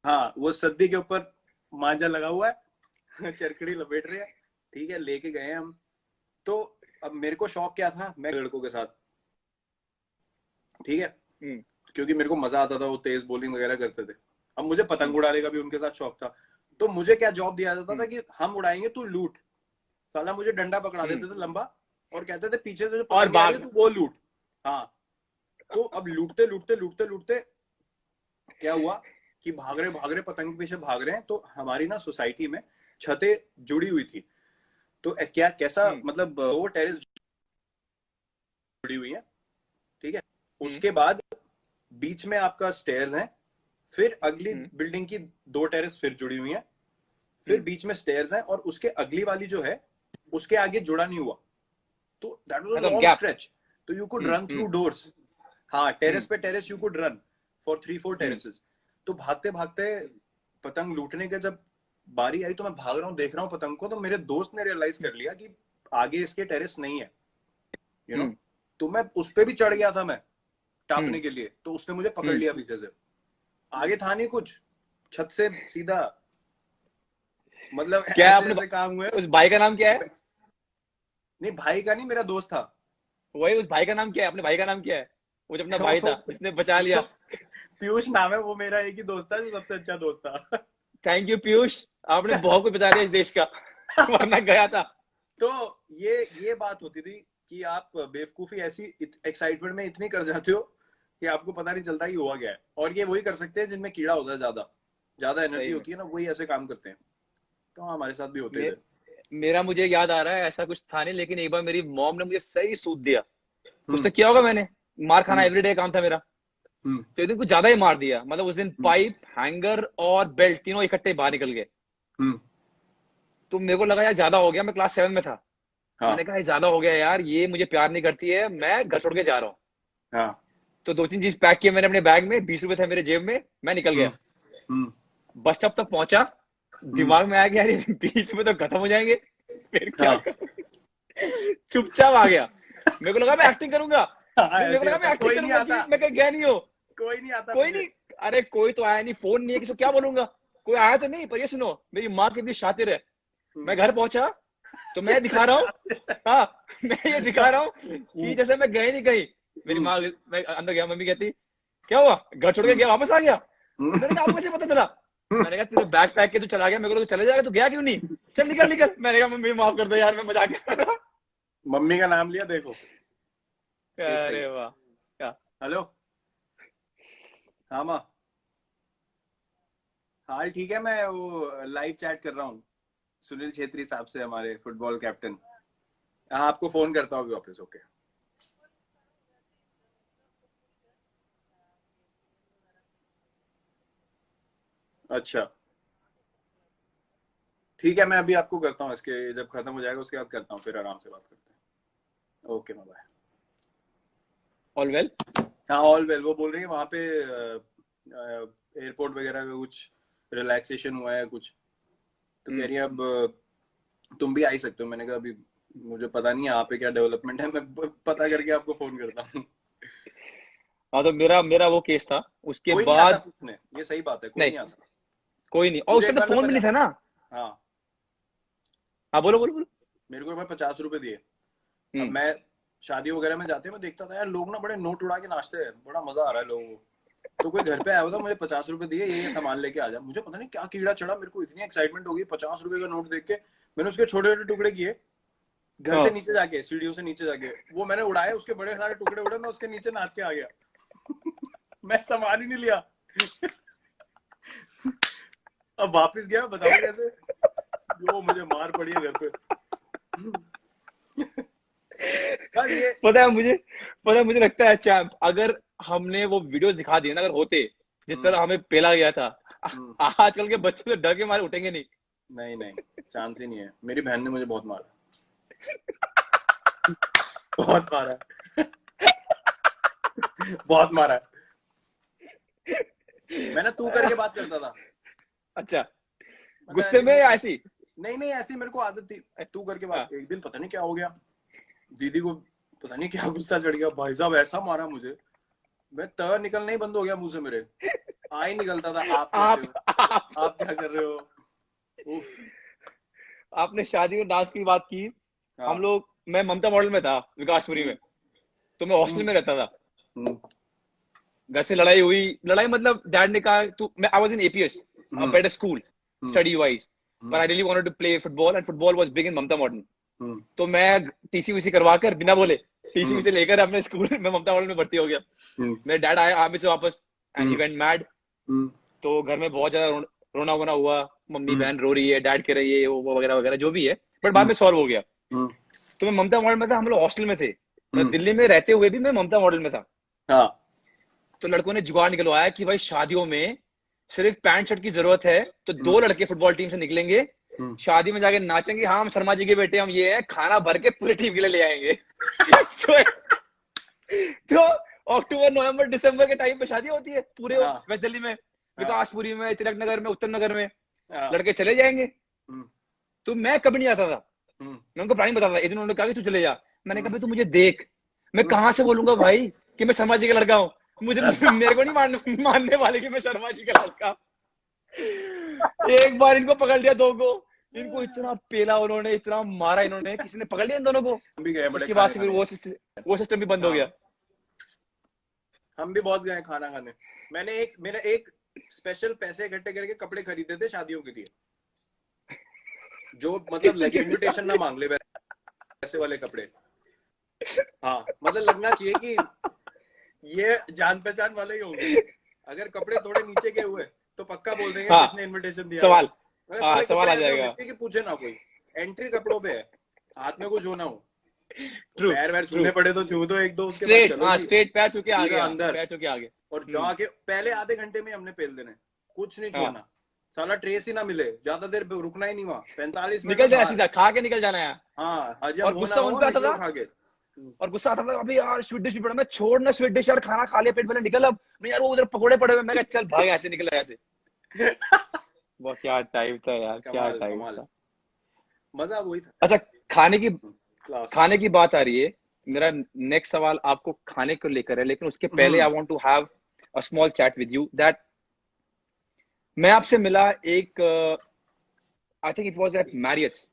हाँ, वो सद्दी के ऊपर मांझा लगा हुआ है, चरखड़ी लपेट रहे हैं, ठीक है, लेके गए हम। तो अब मेरे को शौक क्या था, मैं लड़कों के साथ, ठीक है, क्योंकि मेरे को मजा आता था, वो तेज बॉलिंग वगैरह करते थे। अब मुझे पतंग उड़ाने का भी उनके साथ शौक था। तो मुझे क्या जॉब दिया जाता था कि हम उड़ाएंगे, तू लूट। साला मुझे डंडा पकड़ा देते थे लंबा और कहते थे पीछे से जो पतंग आ रही है तू वो लूट। हाँ, तो अब लूटते लूटते लूटते लूटते क्या हुआ कि भाग रहे पतंग के पीछे भाग रहे हैं। तो हमारी ना सोसाइटी में छतें जुड़ी हुई थी। तो क्या कैसा मतलब, दो टेरेस जुड़ी हुई है, ठीक है। उसके बाद बीच में आपका स्टेयर्स हैं, फिर अगली बिल्डिंग की 2 टेरेस फिर जुड़ी हुई हैं, फिर बीच में स्टेयर्स हैं, और उसके अगली वाली जो है उसके आगे जुड़ा नहीं हुआ। तो that was a long stretch. तो you could run through doors. हाँ, टेरेस पे terrace you could run for 3-4 terraces. तो भागते भागते पतंग लूटने के जब बारी आई, तो मैं भाग रहा हूँ, देख रहा हूँ पतंग को। तो मेरे दोस्त ने रियलाइज कर लिया कि आगे इसके टेरेस नहीं है, यू नो। तो मैं उस पे भी चढ़ गया था, मैं टापने के लिए। तो उसने मुझे पकड़ लिया पीछे से। आगे था नहीं कुछ, छत से सीधा, मतलब क्या ऐसे आपने काम हुए। उस भाई का नाम क्या है? नहीं, भाई का नहीं, मेरा दोस्त था। वही, उस भाई का नाम क्या है? अपने भाई का नाम क्या है? वो जो अपना भाई था जिसने बचा लिया। पीयूष नाम है, वो मेरा एक ही दोस्त था जो सबसे अच्छा दोस्त था। थैंक यू पीयूष, आपने बहुत कुछ बचा दिया इस देश का, वरना गया था। तो ये बात होती थी कि आप बेवकूफी ऐसी एक्साइटमेंट में इतनी कर जाते हो कि आपको पता नहीं चलता कि हुआ क्या है। और ये वही कर सकते हैं जिनमें कीड़ा होता है, ज्यादा एनर्जी होती है ना, वही ऐसे काम करते हैं। तो हमारे साथ भी होते थे। मेरा मुझे याद आ रहा है ऐसा कुछ था नहीं, लेकिन एक बार मेरी मॉम ने मुझे सही सूद दिया। कुछ तो किया होगा मैंने, मार खाना एवरीडे काम था मेरा। तो एक दिन कुछ ज्यादा ही मार दिया, मतलब उस दिन पाइप, हैंगर और बेल्ट तीनों इकट्ठे बाहर निकल गए। तो मेरे को लगा यार ज्यादा हो गया, मैं क्लास 7 में था। मैंने कहा ज्यादा हो गया यार, ये मुझे प्यार नहीं करती है, मैं घर छोड़ के जा रहा हूँ। तो 2-3 चीज पैक किए मैंने अपने बैग में, 20 रुपए थे मेरे जेब में, मैं निकल गया। बस स्टॉप तक पहुंचा, दिमाग में आया कि यार 20 रुपए तो खत्म हो जाएंगे, फिर क्या चुपचाप आ गया। मेरे को लगा मैं एक्टिंग करूंगा, मेरे को लगा मैं एक्टिंग करूंगा कि मैं कहीं गया नहीं हो। कोई नहीं आता, कोई नहीं, अरे कोई तो आया नहीं, फोन नहीं है, किसी को क्या बोलूंगा, कोई आया तो नहीं। पर ये सुनो, मेरी माँ कितनी शातिर है। मैं घर पहुंचा तो मैं दिखा रहा हूँ, हाँ मैं ये दिखा रहा हूँ कि जैसे मैं गए नहीं कहीं। मेरी माँ, मैं अंदर गया, मम्मी कहती क्या हुआ, घर छोड़ के गया, वापस आ गया? मैंने कहा आपको कैसे पता चला? मैंने कहा तूने बैग पैक के तू चला गया, मेरे को तो चले जाएगा, तू गया क्यों नहीं, चल निकल निकल। मैंने कहा मम्मी माफ कर दो यार, मैं मजाक कर रहा था। मम्मी का नाम लिया, देखो। अरे वाह, क्या? हेलो, हाँ माँ, हाल ठीक है, मैं वो लाइव चैट कर रहा हूँ सुनील छेत्री साहब से, हमारे फुटबॉल कैप्टन। हाँ, आपको फोन करता हूँ वापस। ओके, अच्छा ठीक है, मैं अभी आपको करता हूँ, इसके जब खत्म हो जाएगा उसके बाद करता हूँ, फिर आराम से बात करते हैं। Okay, bye. All well? हाँ, ऑल वेल। वो बोल रही है वहां पे एयरपोर्ट वगैरह का कुछ रिलैक्सेशन हुआ है कुछ, तो कह रही है अब तुम भी आ ही सकते हो। मैंने कहा अभी मुझे पता नहीं है यहाँ पे क्या डेवलपमेंट है, मैं पता करके आपको फोन करता हूँ। हाँ तो मेरा मेरा वो केस था, उसके कोई नहीं आता बाद पूछने, ये सही बात है, कोई नहीं, नहीं आता। कोई नहीं, और उस मुझे एक टाइम तो बार फोन भी नहीं था ना। हाँ, हाँ बोलो बोलो बोलो। मेरे को एक बार 50 रुपए दिए। अब हम्म। मैं शादी वगैरह में जाते हैं, मैं देखता था यार लोग ना बड़े नोट उड़ा के नाचते हैं, बड़ा मजा आ रहा है लोगों को। तो कोई घर पे आया हुआ था, मुझे 50 रुपए दिए, ये सामान लेके आ जा। मुझे पता नहीं क्या कीड़ा चढ़ा, मेरे को इतनी एक्साइटमेंट हो गई 50 रुपए का नोट देख के। मैंने उसके छोटे छोटे टुकड़े किए, घर से हाँ नीचे जाके, सीढ़ियों से नीचे जाके वो मैंने उड़ाए, उसके बड़े सारे टुकड़े उड़े, मैं उसके नीचे नाच के आ गया। मैं सामान ही नहीं लिया। अब वापस गया, बताओ कैसे, जो मुझे मार पड़ी है घर पे। बस ये पता है मुझे लगता है चैंप, अगर हमने वो वीडियो दिखा दिए ना, अगर होते जिस तरह हमें पेला गया था, हम्म, आजकल के बच्चे तो डर के मारे उठेंगे नहीं। नहीं नहीं, चांस ही नहीं है। मेरी बहन ने मुझे बहुत मारा, बहुत मारा, बहुत मारा। मैं ना तू करके बात करता था, अच्छा, मतलब गुस्से ऐसी में या ऐसी? नहीं नहीं, ऐसी मेरे को आदत थी तू करके हाँ। बात। एक दिन पता नहीं क्या हो गया, दीदी को पता नहीं क्या गुस्सा चढ़ गया, भाई साहब ऐसा मारा मुझे, मैं त निकलना ही बंद हो गया मुंह से, मेरे आ ही निकलता था आप कैसे हो, आप क्या कर रहे हो। उफ। आपने शादी में डांस की बात की। हाँ। हम लोग, मैं ममता मॉडल में था विकासपुरी में, तो मैं हॉस्टल में रहता था। हम्म, घर से लड़ाई हुई, लड़ाई मतलब डैड ने कहा तू, मैं I was in APS, a hmm, better school hmm, study wise, but I really wanted to play football and football was big in Mamta model. Hmm, तो मैं टीसी वीसी करवा कर बिना बोले टीसी हम्म, वीसी लेकर अपने स्कूल में ममता मॉडल में भर्ती हो गया। हम्म, मेरे डैड आए आर्मी से वापस and he hmm, went mad. Hmm, तो घर में बहुत ज्यादा रोना वोना हुआ, मम्मी हम्म, बहन रो रही है, डैड कह रही है वो वगैरह वगैरह जो भी है, बट बाद हम्म, में सॉल्व हो गया। हम्म, तो मैं ममता मॉडल में था, हम लोग हॉस्टल में थे, मतलब हम्म, दिल्ली में रहते हुए भी मैं ममता मॉडल में था। हाँ, तो लड़कों ने जुगाड़ निकलवाया कि भाई शादियों में सिर्फ पैंट शर्ट की जरूरत है, तो हम्म, 2 लड़के फुटबॉल टीम से निकलेंगे, हम्म, शादी में जाके नाचेंगे, हाँ हम शर्मा जी के बेटे, हम ये है, खाना भर के पूरी टीम के लिए ले आएंगे। तो, तो अक्टूबर नवंबर दिसंबर के टाइम पे शादी होती है पूरे हाँ, वेस्ट दिल्ली में, हाँ, विकासपुरी में, तिलक नगर में, उत्तम नगर में, हाँ, लड़के चले जाएंगे। हम्म, तो मैं कभी नहीं आता था, हम्म, मैं उनको प्लानिंग बताता था। एक दिन उन्होंने कहा कि तू चले जा, मैंने कहा हम्म, भाई तू मुझे देख, मैं हम्म, कहाँ से बोलूंगा भाई कि मैं शर्मा जी का लड़का हूँ, मुझे मेरे को नहीं मानने वाले कि मैं शर्मा जी का लड़का हूं। एक बार इनको पकड़ लिया दो को, इनको इतना पेला उन्होंने, इतना मारा इन्होंने, किसी ने पकड़ लिया इन दोनों को। हम भी गए बड़े उसके बाद खाने से फिर खाने। वो सिस्टम भी बंद हो हाँ, गया। हम भी बहुत गए खाना खाने। मेरा एक स्पेशल पैसे इकट्ठे करके कपड़े खरीदे थे शादियों के लिए, जो मतलब लगे, इनविटेशन ना मांग ले, वैसे वाले कपड़े। हाँ, मतलब लगना चाहिए कि ये जान पहचान वाले ही होंगे। अगर कपड़े थोड़े नीचे के हुए तो पक्का बोल देंगे हाँ, किसने इनविटेशन दिया था। सवाल, अगर हाँ थोड़े सवाल कपड़े आ ऐसे होने जाएगा। चाहिए कि पूछे ना कोई, एंट्री कपड़ों पे है, हाथ में कुछ होना हो, तो ट्रू पैर वैर ट्रू। छूने पड़े तो छू दो एक दो, उसके बाद स्ट्रेट, चलो हाँ जी स्ट्रेट पैर छू के आ सीधा गया, अंदर। पैर छू के आ गए। और जाके पहले आधे घंटे में हमने पेल देने, कुछ नहीं हाँ, छोड़ना, साला ट्रेस ही ना मिले, ज्यादा देर रुकना ही नहीं वहां, 45 मिनट निकल में जाना बाहर। सीधा, खा के निकल जाना है। हाँ, हजम और हो ना गुस्सा उन हो, पे आता निकलो था, खा के। और गुस्सा आता था, अभी यार स्वीट डिश भी पड़ा, मैं छोड़ ना स्वीट डिश यार, खाना खा लिया पेट भले, निकल अब नहीं यार, वो उधर पकोड़े पड़े हुए, मैं कहा चल भाग ऐसे, निकल ऐसे। वो क्या टाइम था यार, क्या कमाल टाइम कमाल, था। मजा वही था। अच्छा, खाने की क्लास। खाने की बात आ रही है, मेरा नेक्स्ट सवाल आपको खाने को लेकर है, लेकिन उसके पहले I want to have a small chat with you that, मैं आपसे मिला एक, I think it was at Marriott's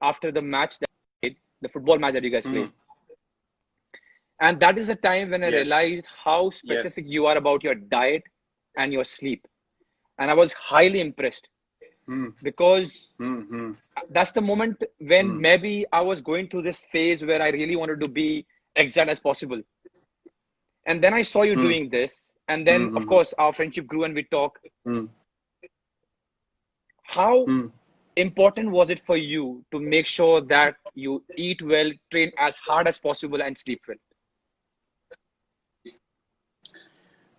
after the match, the football match that you guys played, and that is the time when I yes realized how yes. specific you are about your diet and your sleep, and I was highly impressed because that's the moment when maybe I was going through this phase where I really wanted to be exact as possible. And then I saw you doing this. And then, of course, our friendship grew and we talk. How important was it for you to make sure that you eat well, train as hard as possible, and sleep well?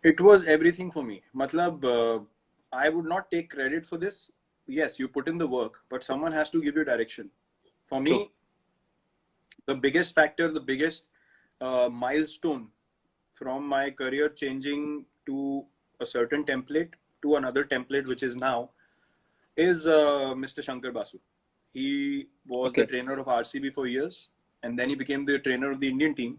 It was everything for me. Matlab, I would not take credit for this. Yes, you put in the work, but someone has to give you direction. For True. me, the biggest factor, the biggest milestone from my career changing to a certain template to another template, which is now, is Mr. Shankar Basu. He was the trainer of RCB for years, and then he became the trainer of the Indian team.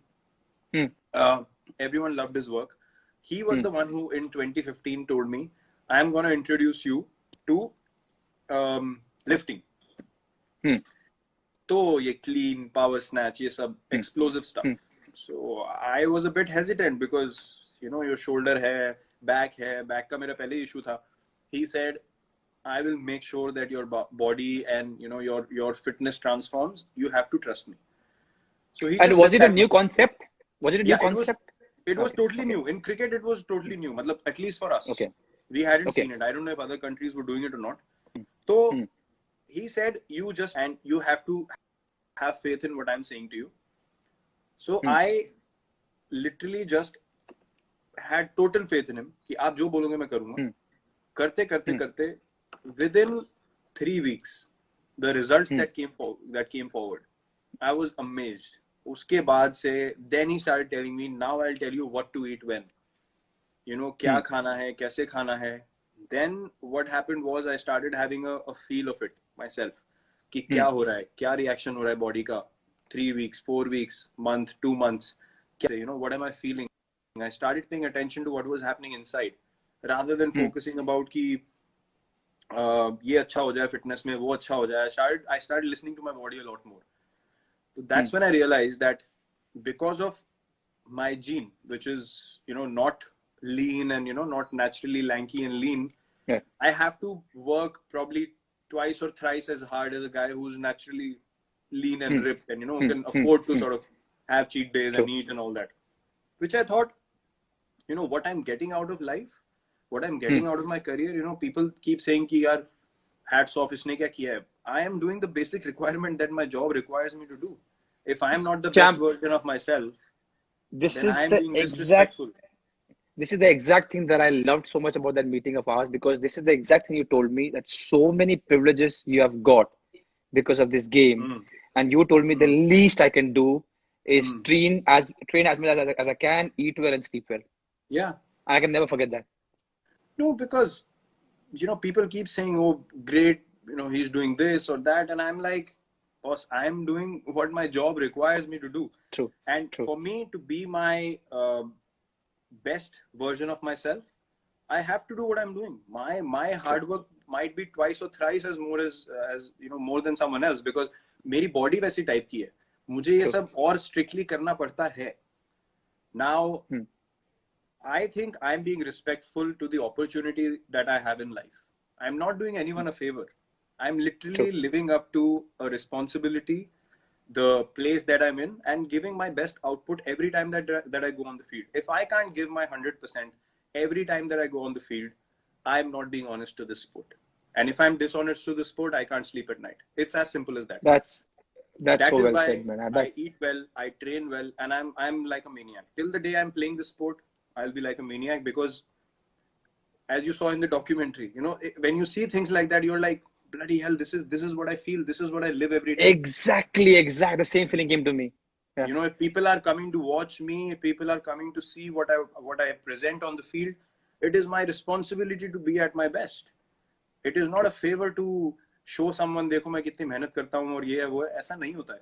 Everyone loved his work. he was the one who in 2015 told me, I'm going to introduce you to lifting. तो ये clean, power snatch, ये सब explosive stuff. So I was a bit hesitant because, you know, your shoulder है, back का मेरा पहले issue था. He said, I will make sure that your body and, you know, your fitness transforms. You have to trust me. So he and was it a new concept? Was it a new concept? It was totally new. In cricket, it was totally new. Matlab, at least for us. Okay. We hadn't seen it. I don't know if other countries were doing it or not. So he said, you have to have faith in what I'm saying to you. So I literally just had total faith in him. कि आप जो बोलोगे मैं करूँगा. करते within 3 weeks, the results that came forward, I was amazed. उसके बाद से then he started telling me, now I'll tell you what to eat when. You know, क्या खाना है, कैसे खाना है. Then what happened was I started having a feel of it myself. कि क्या हो रहा है, क्या reaction हो रहा है body का. 3 weeks, 4 weeks, month, 2 months. You know, what am I feeling? I started paying attention to what was happening inside, rather than focusing about कि ये अच्छा हो जाए fitness में, वो अच्छा हो जाए. I started listening to my body a lot more. So that's when I realized that because of my gene, which is, you know, not lean and, you know, not naturally lanky and lean, I have to work probably twice or thrice as hard as a guy who's naturally lean and ripped and, you know, can afford to sort of have cheat days and eat and all that. Which I thought, you know, what I'm getting out of life, what I'm getting out of my career, you know, people keep saying ki yaar, hats off, isne kya kiya hai. I am doing the basic requirement that my job requires me to do. If I am not the best version of myself, this then is I am the being disrespectful. This is the exact thing that I loved so much about that meeting of ours, because this is the exact thing you told me, that so many privileges you have got because of this game. And you told me the least I can do is train as much as I can, eat well and sleep well. Yeah. I can never forget that. No, because, you know, people keep saying, oh, great, you know, he's doing this or that. And I'm like, boss, I'm doing what my job requires me to do. True. And for me to be my best version of myself, I have to do what I'm doing. My hard work might be twice or thrice as you know, more than someone else, because मेरी body वैसी type की है. मुझे ये सब और strictly करना पड़ता है. Now, I think I'm being respectful to the opportunity that I have in life. I'm not doing anyone a favor. I'm literally living up to a responsibility, the place that I'm in, and giving my best output every time that I go on the field. If I can't give my 100% every time that I go on the field, I'm not being honest to this sport. And if I'm dishonest to the sport, I can't sleep at night. It's as simple as that. That's that so is well why said, man. I eat well, I train well, and I'm like a maniac. Till the day I'm playing the sport, I'll be like a maniac, because as you saw in the documentary, you know, when you see things like that, you're like, bloody hell, this is what I feel. This is what I live every day. Exactly. The same feeling came to me. Yeah. You know, if people are coming to watch me, if people are coming to see what I present on the field, it is my responsibility to be at my best. It is not a favor to show someone, देखो मैं कितनी मेहनत करता हूँ और ये है वो है. ऐसा नहीं होता है.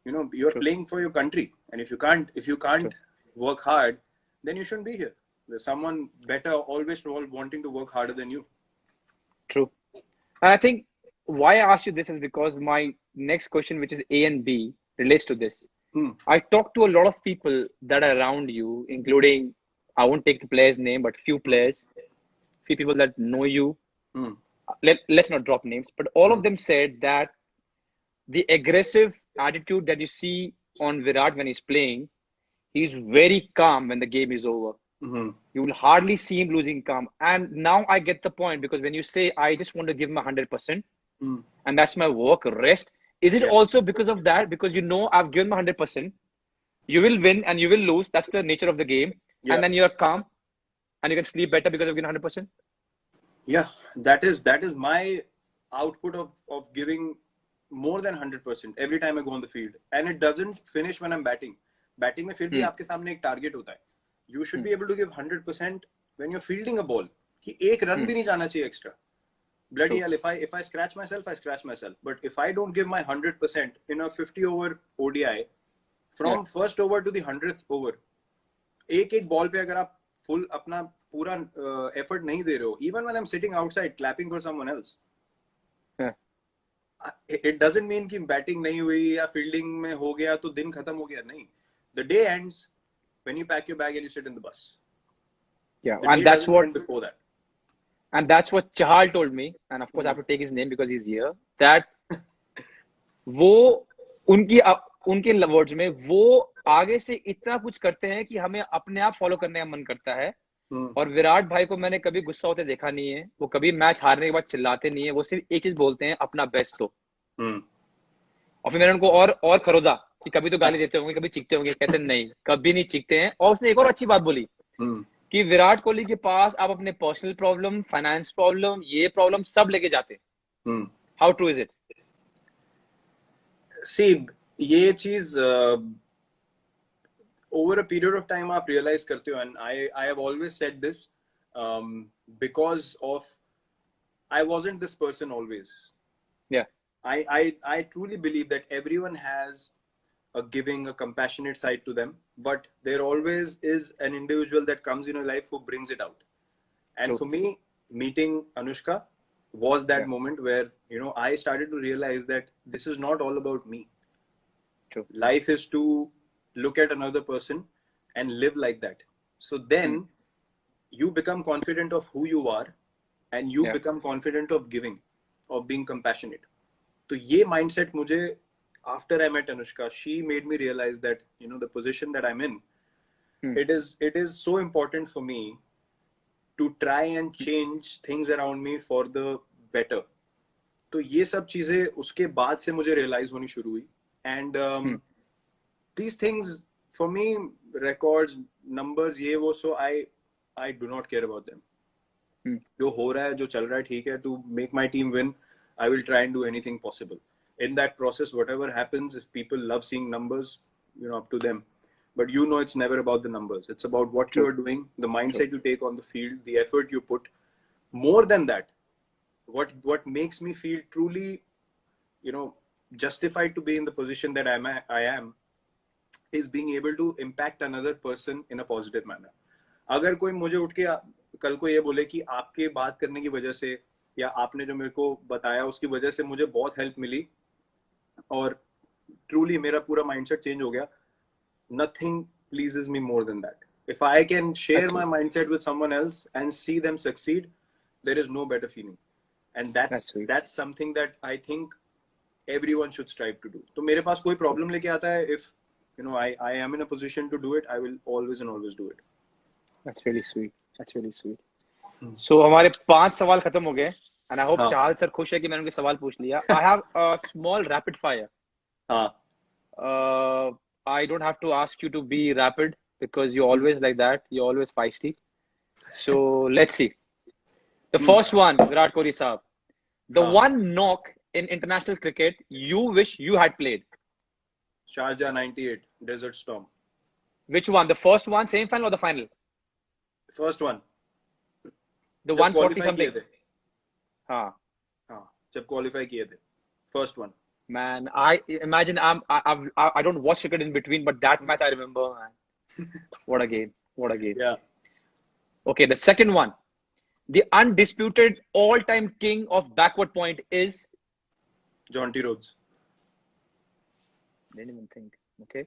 You know, you're playing for your country, and if you can't work hard, then you shouldn't be here. There's someone better always wanting to work harder than you. True. And I think why I asked you this is because my next question, which is A and B, relates to this. I talk to a lot of people that are around you, including, I won't take the player's name, but few players, few people that know you. Let's not drop names, but all of them said that the aggressive attitude that you see on Virat when he's playing, he's very calm when the game is over. You will hardly see him losing calm. And now I get the point, because when you say, I just want to give him 100%, and that's my work, rest, is it also because of that? Because you know, I've given my 100%, you will win and you will lose. That's the nature of the game. And then you're calm and you can sleep better because you've given 100%. Yeah, that is my output of giving more than 100% every time I go on the field. And it doesn't finish when I'm batting. Batting में फिर भी आपके सामने एक target होता है. You should be able to give 100% when you're fielding a ball. कि एक run भी नहीं जाना चाहिए extra. Bloody hell, if I scratch myself, I scratch myself. But if I don't give my 100% in a 50-over ODI, from first over to the 100th over, एक ball पे अगर आप full अपना पूरा effort नहीं दे रहे हो, even when I'm sitting outside clapping for someone else, it doesn't mean कि बैटिंग नहीं हुई या फील्डिंग में हो गया तो दिन खत्म हो गया, नहीं. The day ends when you pack your bag and you sit in the bus. Yeah, The and day that's doesn't what end before that. and that's what Chahal told me, and of course I have to take his name because he's here, that वो उनके words में वो आगे से इतना कुछ करते हैं कि हमें अपने आप फॉलो करने का मन करता है. और विराट भाई को मैंने कभी गुस्सा होते देखा नहीं है, वो कभी मैच हारने के बाद चिल्लाते नहीं है, वो सिर्फ एक चीज बोलते हैं, अपना बेस्ट दो. और फिर मैंने उनको और खरोदा कि कभी तो गाली देते होंगे, कभी चीखते होंगे, कहते नहीं, कभी नहीं चीखते हैं. और उसने एक और अच्छी बात बोली कि विराट कोहली के पास आप अपने पर्सनल प्रॉब्लम, फाइनेंस प्रॉब्लम, ये प्रॉब्लम सब लेके जाते हैं. How true is it? See ये चीज over a period of time आप realize करते हो, and I have always said this because of I wasn't this person always. Yeah. I truly believe that everyone has a giving, a compassionate side to them, but there always is an individual that comes in your life who brings it out. And True. for me, meeting Anushka was that moment where, you know, I started to realize that this is not all about me. True. Life is to look at another person and live like that. So then you become confident of who you are, and you become confident of giving, of being compassionate. So ye mindset mujhe, after I met Anushka, she made me realize that, you know, the position that I'm in, it is so important for me to try and change things around me for the better. तो ये सब चीजें उसके बाद से मुझे realize होनी शुरू हुई. And these things for me, records, numbers, ये वो, so I do not care about them. जो हो रहा है, जो चल रहा है, ठीक है. To make my team win, I will try and do anything possible. In that process, whatever happens, if people love seeing numbers, you know, up to them. But you know, it's never about the numbers. It's about what you are doing, the mindset you take on the field, the effort you put. More than that, what makes me feel truly, you know, justified to be in the position that I am is being able to impact another person in a positive manner. अगर कोई मुझे उठ के कल को ये बोले कि आपके बात करने की वजह से या आपने जो मेरे को बताया उसकी वजह से मुझे बहुत हेल्प मिली और ट्रूली मेरा पूरा माइंडसेट चेंज हो गया, nothing pleases me more than that. If I can share my mindset with someone else and see them succeed, there is no better feeling. And that's something that I think everyone should strive to do. तो मेरे पास कोई problem लेके आता है, if you know I am in a position to do it, I will always and always do it. That's really sweet. That's really sweet. So हमारे 5 सवाल खत्म हो गए, and I hope Chahal sir खुश है कि मैंने उनके सवाल पूछ लिया. I have a small rapid fire. I don't have to ask you to be rapid because you're always like that. You're always feisty. So let's see. The first one, Virat Kohli saab. The one knock in international cricket you wish you had played. Sharjah 98, Desert Storm. Which one? The first one, same final or the final? First one. The 140 something. हाँ. जब qualify किए थे. First one. Man, I imagine I don't watch cricket in between, but that match I remember, man. What a game. What a game. Yeah. Okay, the second one. The undisputed all-time king of backward point is? John T. Rhodes. Didn't even think. Okay.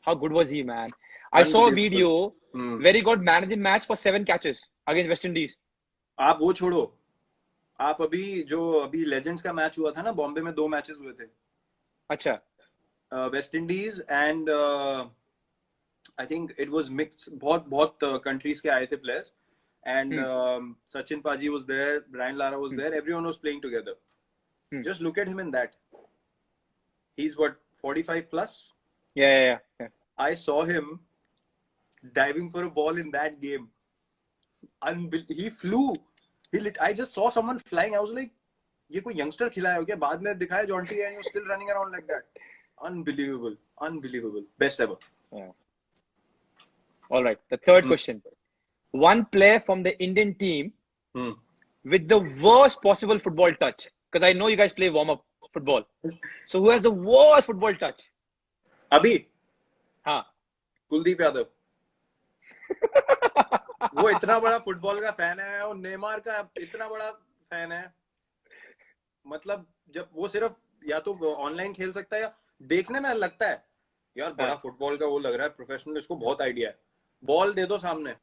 How good was he, man? I saw a video where he got man of the match for 7 catches against West Indies. आप वो छोड़ो, आप अभी legends का match हुआ था ना बॉम्बे में, 2 मैचेस हुए थे. अच्छा. West Indies and I think it was mix, बहुत कंट्रीज के आए थे players, and Sachin paaji was there, Brian Lara was there, everyone was playing together. Just look at him in that. He is what 45 plus. Yeah. I saw him diving for a ball in that game. He flew. I just saw someone flying. I was like, ये कोई youngster खिलाया हो क्या? बाद में दिखाया John T and you're still running around like that. Unbelievable. Best ever. Yeah. All right. The third question. One player from the Indian team with the worst possible football touch. Because I know you guys play warm-up football. So who has the worst football touch? अभी? हाँ. कुलदीप यादव. वो इतना बड़ा football का fan है और Neymar का इतना बड़ा फैन है, मतलब जब वो सिर्फ या तो ऑनलाइन खेल सकता है या देखने में लगता है यार बड़ा फुटबॉल का वो लग रहा है प्रोफेशनल, इसको बहुत आइडिया है, बॉल दे दो सामने,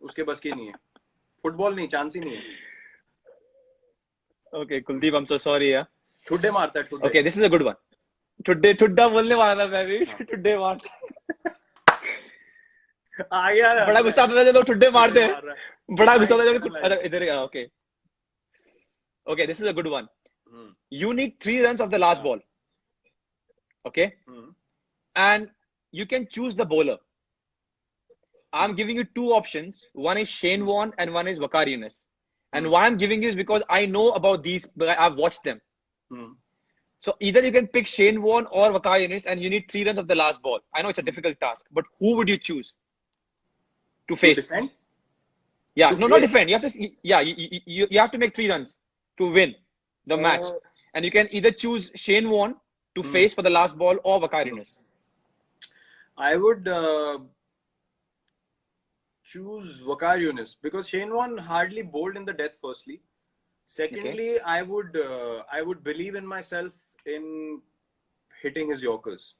उसके बस की नहीं है, फुटबॉल नहीं, चांस ही नहीं है। Okay, Kuldeep, I'm so sorry, yeah. ठुड्डे मारता है, ठुड्डे। Okay, this is a good one. ठुड्डा बोलने वाला था मैं भी, ठुड्डे मारता। आ गया, बड़ा गुस्सा आता था जब लोग ठुड्डे मारते हैं, बड़ा गुस्सा आता था जब इधर। Okay, okay, this is a good one. You need 3 runs of the last ball. Okay, and you can choose the bowler. I'm giving you 2 options. One is Shane Warne and one is Waqar Younis. And why I'm giving you is because I know about these, I've watched them. So either you can pick Shane Warne or Waqar Younis, and you need 3 runs of the last ball. I know it's a difficult task, but who would you choose to face? To defend? Yeah, to no, face? not defend. You have to, yeah, you have to make 3 runs to win the match, and you can either choose Shane Warne to face for the last ball or Waqar Younis. I would choose Waqar Younis because Shane Warne hardly bowled in the death. Firstly, secondly, okay. I would believe in myself in hitting his Yorkers.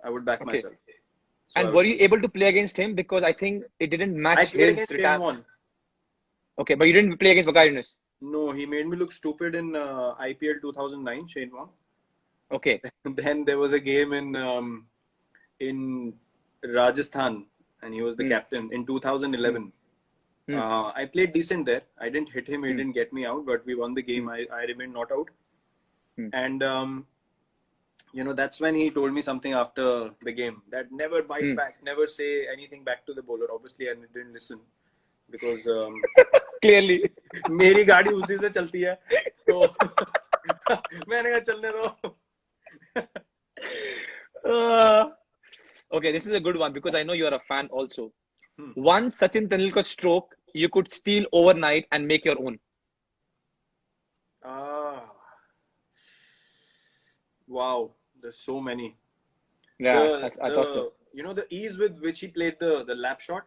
I would back myself. So and were you able to play against him? Because I think it didn't match his retirement. Okay, but you didn't play against Waqar Younis. No, he made me look stupid in IPL 2009. Shane Warne. Okay. Then there was a game in Rajasthan, and he was the captain in 2011. I played decent there. I didn't hit him. He didn't get me out, but we won the game. I remained not out. And, you know, that's when he told me something after the game that never bite back, never say anything back to the bowler. Obviously, I didn't listen because clearly मेरी गाड़ी उसी से चलती है, तो मैंने कहा चलने दो. Okay, this is a good one because I know you are a fan also. One Sachin Tendulkar stroke you could steal overnight and make your own. Wow, there's so many. Yeah, I thought so. You know the ease with which he played the lap shot,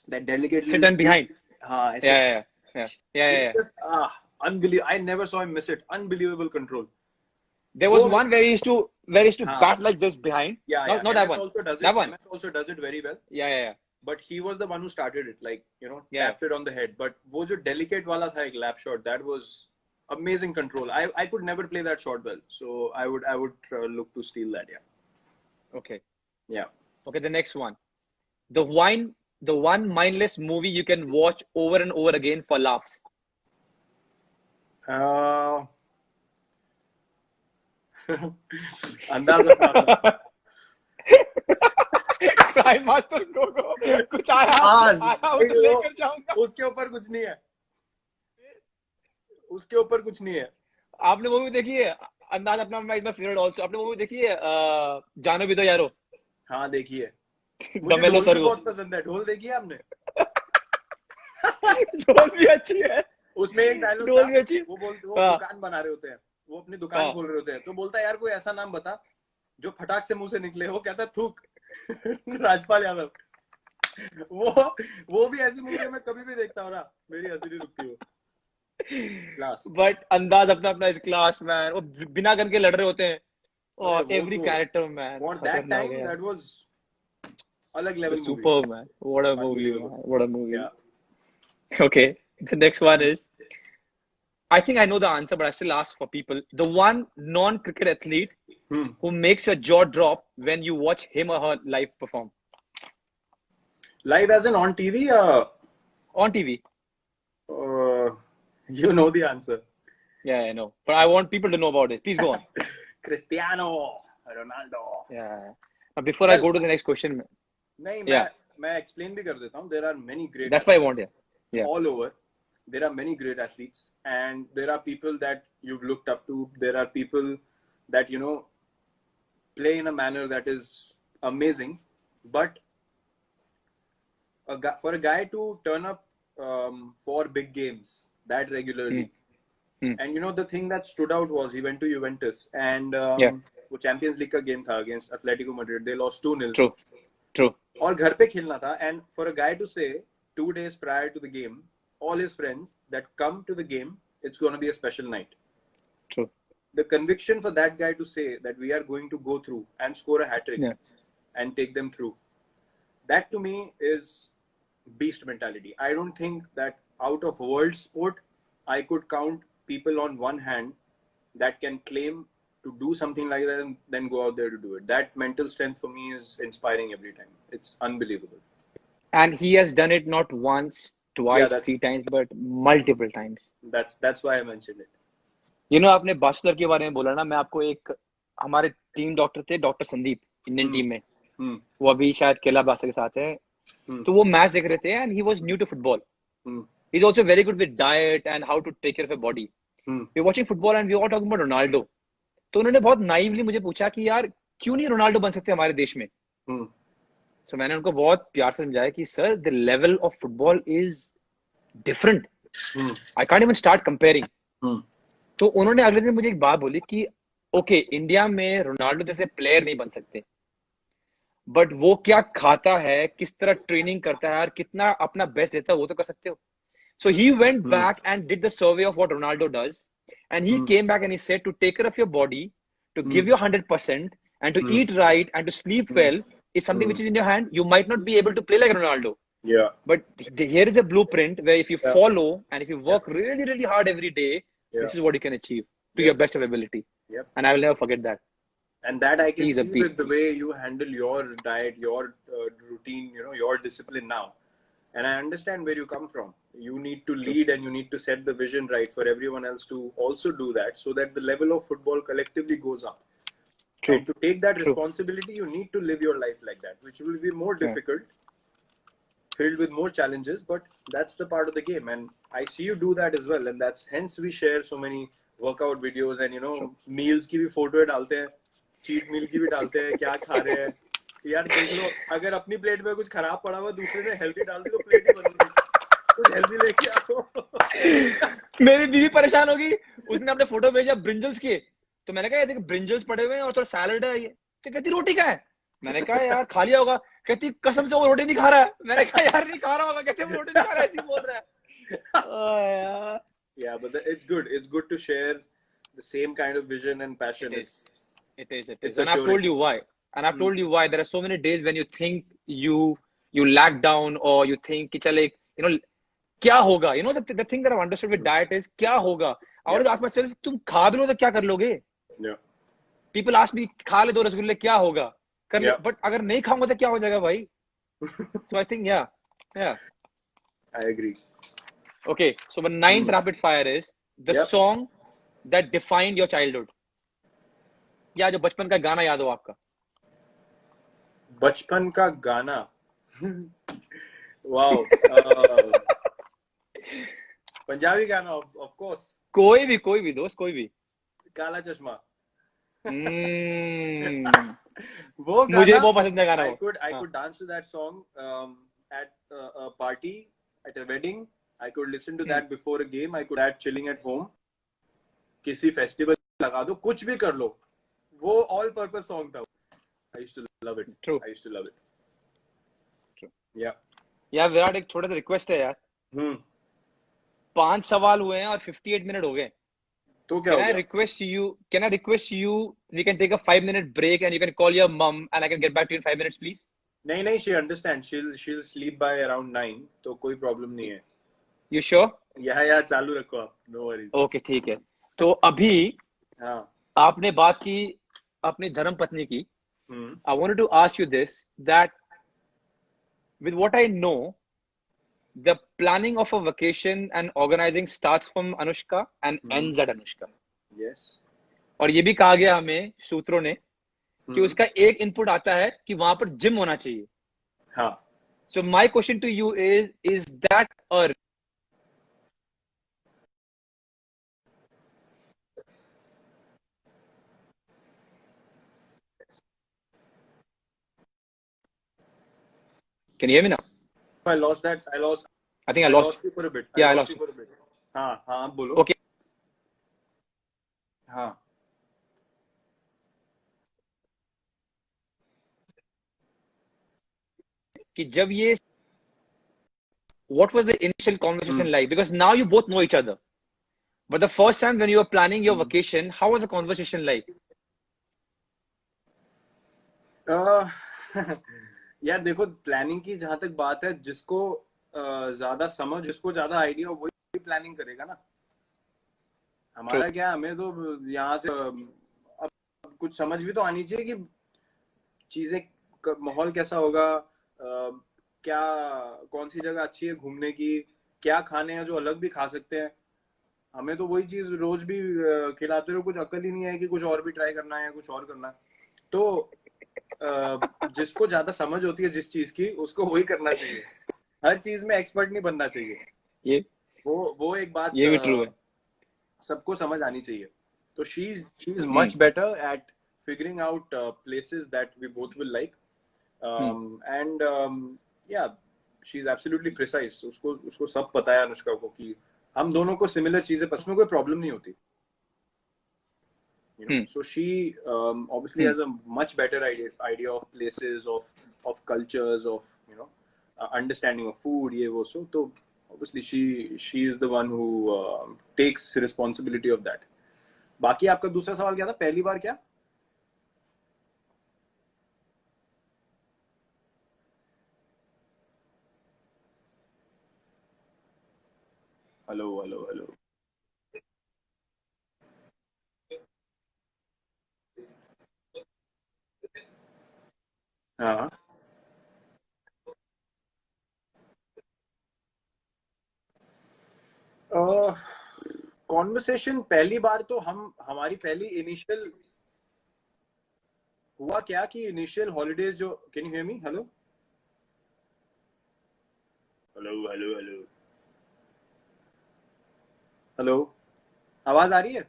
that delicate sit and behind. Yeah. Unbelievable. I never saw him miss it. Unbelievable control. There was one where he used to bat like this behind. Yeah. Not that one. That one. MS also does it very well. Yeah. But he was the one who started it, like, you know, tapped it on the head. But wo jo delicate wala tha ek lap shot, that was amazing control. I could never play that shot well, so I would look to steal that. Yeah. Okay. Yeah. Okay. The next one, the one mindless movie you can watch over and over again for laughs. Andaz Crime Master go कुछ आया उसे लेकर जाऊंगा. उसके ऊपर कुछ नहीं है. उसके ऊपर कुछ नहीं है. आपने मूवी देखी है अंदाज अपना माय फेवरेट आल्सो. आपने मूवी देखी है जानो भी दो यारो? हाँ देखी है. दमेलो सर को बहुत पसंद है. ढोल देखी है आपने? ढोल भी अच्छी है. उसमें एक डायलॉग ढोल भी अच्छी. वो दुकान बना रहे होते हैं, वो अपनी दुकान खोल रहे होते हैं, तो बोलता है यार कोई ऐसा नाम बता जो फटाक से मुंह से निकले. वो कहता है थूक. राजपाल यादव. वो भी ऐसी मूवी में कभी भी देखता हूँ ना, मेरी हंसी नहीं रुकती हो. बट अंदाज अपना इस क्लास मैन. वो बिना गन के लड़ रहे होते हैं और every character man. For that time, that was अलग level movie. Superb man. What a movie, man. What a movie. Yeah. Okay. The next one is, I think I know the answer, but I still ask for people. The one non-cricket athlete who makes your jaw drop when you watch him or her live perform. Live as in on TV? On TV. You know the answer. Yeah, I know. But I want people to know about it. Please go on. Cristiano Ronaldo. Yeah. Now, before I go to the next question. नहीं, मैं explain भी कर देता हूँ. There are many great. That's why I want it. Yeah. All over. There are many great athletes, and there are people that you've looked up to. There are people that, you know, play in a manner that is amazing. But for a guy to turn up for big games that regularly, and you know, the thing that stood out was he went to Juventus, and वो champions league का game था against Atletico Madrid, they lost 2-0. True. और घर पे खेलना था, and for a guy to say 2 days prior to the game, all his friends that come to the game, it's going to be a special night. True. The conviction for that guy to say that we are going to go through and score a hat trick and take them through, that to me is beast mentality. I don't think that out of world sport I could count people on one hand that can claim to do something like that and then go out there to do it. That mental strength for me is inspiring every time. It's unbelievable. And he has done it not once, twice, 3 times, but multiple times. That's why I mentioned it. You know, आपने basketball के बारे में बोला ना, मैं आपको एक, हमारे टीम डॉक्टर थे, डॉक्टर संदीप, इंडियन टीम में, वो अभी शायद केला बास्केट के साथ है, तो वो मैच देख रहे थे and he was new to football. He is also very good with diet and how to take care of your body. We are watching football and we are talking about Ronaldo. तो उन्होंने बहुत नाइवली मुझे पूछा कि यार क्यों नहीं Ronaldo बन सकते हमारे देश में. तो मैंने उनको बहुत प्यार से समझाया कि sir, the level of football is different, I can't even start comparing. तो उन्होंने अगले दिन मुझे एक बात बोली कि ओके, इंडिया में रोनाल्डो जैसे प्लेयर नहीं बन सकते, बट वो क्या खाता है, किस तरह ट्रेनिंग करता है और कितना अपना बेस्ट देता है, वो तो कर सकते हो. So he went back and did the survey of what Ronaldo does, and he came back and he said to take care of your body, to give your 100%, and to eat right and to sleep well is something which is in your hand. You might not be able to play like Ronaldo, but here is a blueprint where if you follow and if you work really, really hard every day, this is what you can achieve to your best of ability. And I will never forget that. And that I can see with the way you handle your diet, your routine, you know, your discipline now. And I understand where you come from. You need to lead and you need to set the vision right for everyone else to also do that, so that the level of football collectively goes up. True. And to take that responsibility, you need to live your life like that, which will be more difficult, filled with more challenges, but that's the part of the game. And I see you do that as well. And that's hence we share so many workout videos and, you know, meals की भी photo डालते हैं, cheat meal की भी डालते हैं, क्या खा रहे हैं. यार देख लो, अगर अपनी प्लेट में कुछ खराब पड़ा हुआ दूसरे ने हेल्दी डाल दी तो प्लेट ही बदल गई. कुछ हेल्दी लेके आओ. मेरी बीवी परेशान होगी, उसने अपने फोटो भेजा ब्रिंजल्स के, तो मैंने कहा ये देख ब्रिंजल्स पड़े हुए हैं और थोड़ा सैलड है, ये तो कहती रोटी का है. मैंने कहा यार खा लिया होगा. कहती कसम से वो रोटी नहीं खा रहा है. मैंने कहा यार नहीं खा रहा होगा. कहते वो रोटी नहीं खा रहा है, ऐसे बोल रहा है. Yeah, but it's good to share the same kind of vision and passion. It is. And I've told you why. And I've told you why. There are so many days when you think you lack down, or you think कि चले, you know, क्या होगा. You know, the thing that I've understood with diet is क्या होगा. I always ask myself, तुम खा भी लो तो क्या कर लोगे. People ask me, खा ले 2 रसगुल्ले क्या होगा, कर ले, but अगर नहीं खाऊंगा तो क्या हो जाएगा भाई. So I think yeah. I agree. Okay, so the 9th rapid fire is the song that defined your childhood. या जो बचपन का गाना याद हो आपका. बचपन का गाना. वाओ. पंजाबी गाना ऑफ कोर्स. कोई भी दोस्त, कोई भी. काला चश्मा. वो मुझे बहुत पसंद है गाना. I could dance to that song at a party, at a wedding. I could listen to that before a game. I could add chilling at home. किसी फेस्टिवल लगा दो, कुछ भी कर लो, वो all purpose song था. I used to love it. True. I used to love it. True. Yeah. यार विराट, एक छोटा सा रिक्वेस्ट है यार. 5 सवाल हुए हैं और 58 मिनट हो गए. तो क्या Can I request you, we can take a 5-minute break and you can call your mom and I can get back to you in 5 minutes, please? नहीं, she understands. She'll sleep by around 9, तो कोई problem नहीं है. You sure? Yeah, चालू रखो आप. No worries. Okay, ठीक है. तो अभी आपने बात की अपनी धर्म पत्नी की. I wanted to ask you this, that with what I know, the planning of a vacation and organizing starts from Anushka and ends at Anushka. Yes. और ये भी कहा गया हमें सूत्रों ने कि उसका एक इनपुट आता है कि वहां पर जिम होना चाहिए. हाँ. So my question to you is that a Can you hear me now? I lost that. I think I lost you for a bit. Yeah, I lost you for a bit. हाँ बोलो. Okay. हाँ. कि जब ये what was the initial conversation like? Because now you both know each other. But the first time when you were planning your vacation, how was the conversation like? यार देखो, planning की जहां तक बात है, जिसको ज्यादा समझ, जिसको ज्यादा आइडिया, वही प्लानिंग करेगा ना. हमारा क्या, हमें तो यहाँ से अब कुछ समझ भी तो आनी चाहिए कि चीजें, माहौल कैसा होगा, क्या, कौन सी जगह अच्छी है घूमने की, क्या खाने हैं जो अलग भी खा सकते हैं. हमें तो वही चीज रोज भी खिलाते रहो, कुछ अकल ही नहीं है कि कुछ और भी ट्राई करना है, कुछ और करना है. तो जिसको ज्यादा समझ होती है जिस चीज की, उसको वही करना चाहिए. हर चीज में एक्सपर्ट नहीं बनना चाहिए. ये वो एक बात ये भी ट्रू है. सबको समझ आनी चाहिए. तो she is much better at figuring out places that we both will like, and yeah, she's absolutely precise. उसको सब पता है अनुष्का को कि हम दोनों को सिमिलर चीजें पसंद, में कोई प्रॉब्लम नहीं होती. You know? So she obviously has a much better idea of places, of cultures, of, you know, understanding of food, ये वो. So obviously she is the one who takes responsibility of that. बाकी आपका दूसरा सवाल क्या था, पहली बार क्या? हेलो. हाँ. कॉन्वर्सेशन पहली बार तो हमारी पहली इनिशियल हुआ क्या कि इनिशियल हॉलीडेज जो, can you hear me? Hello. आवाज आ रही है?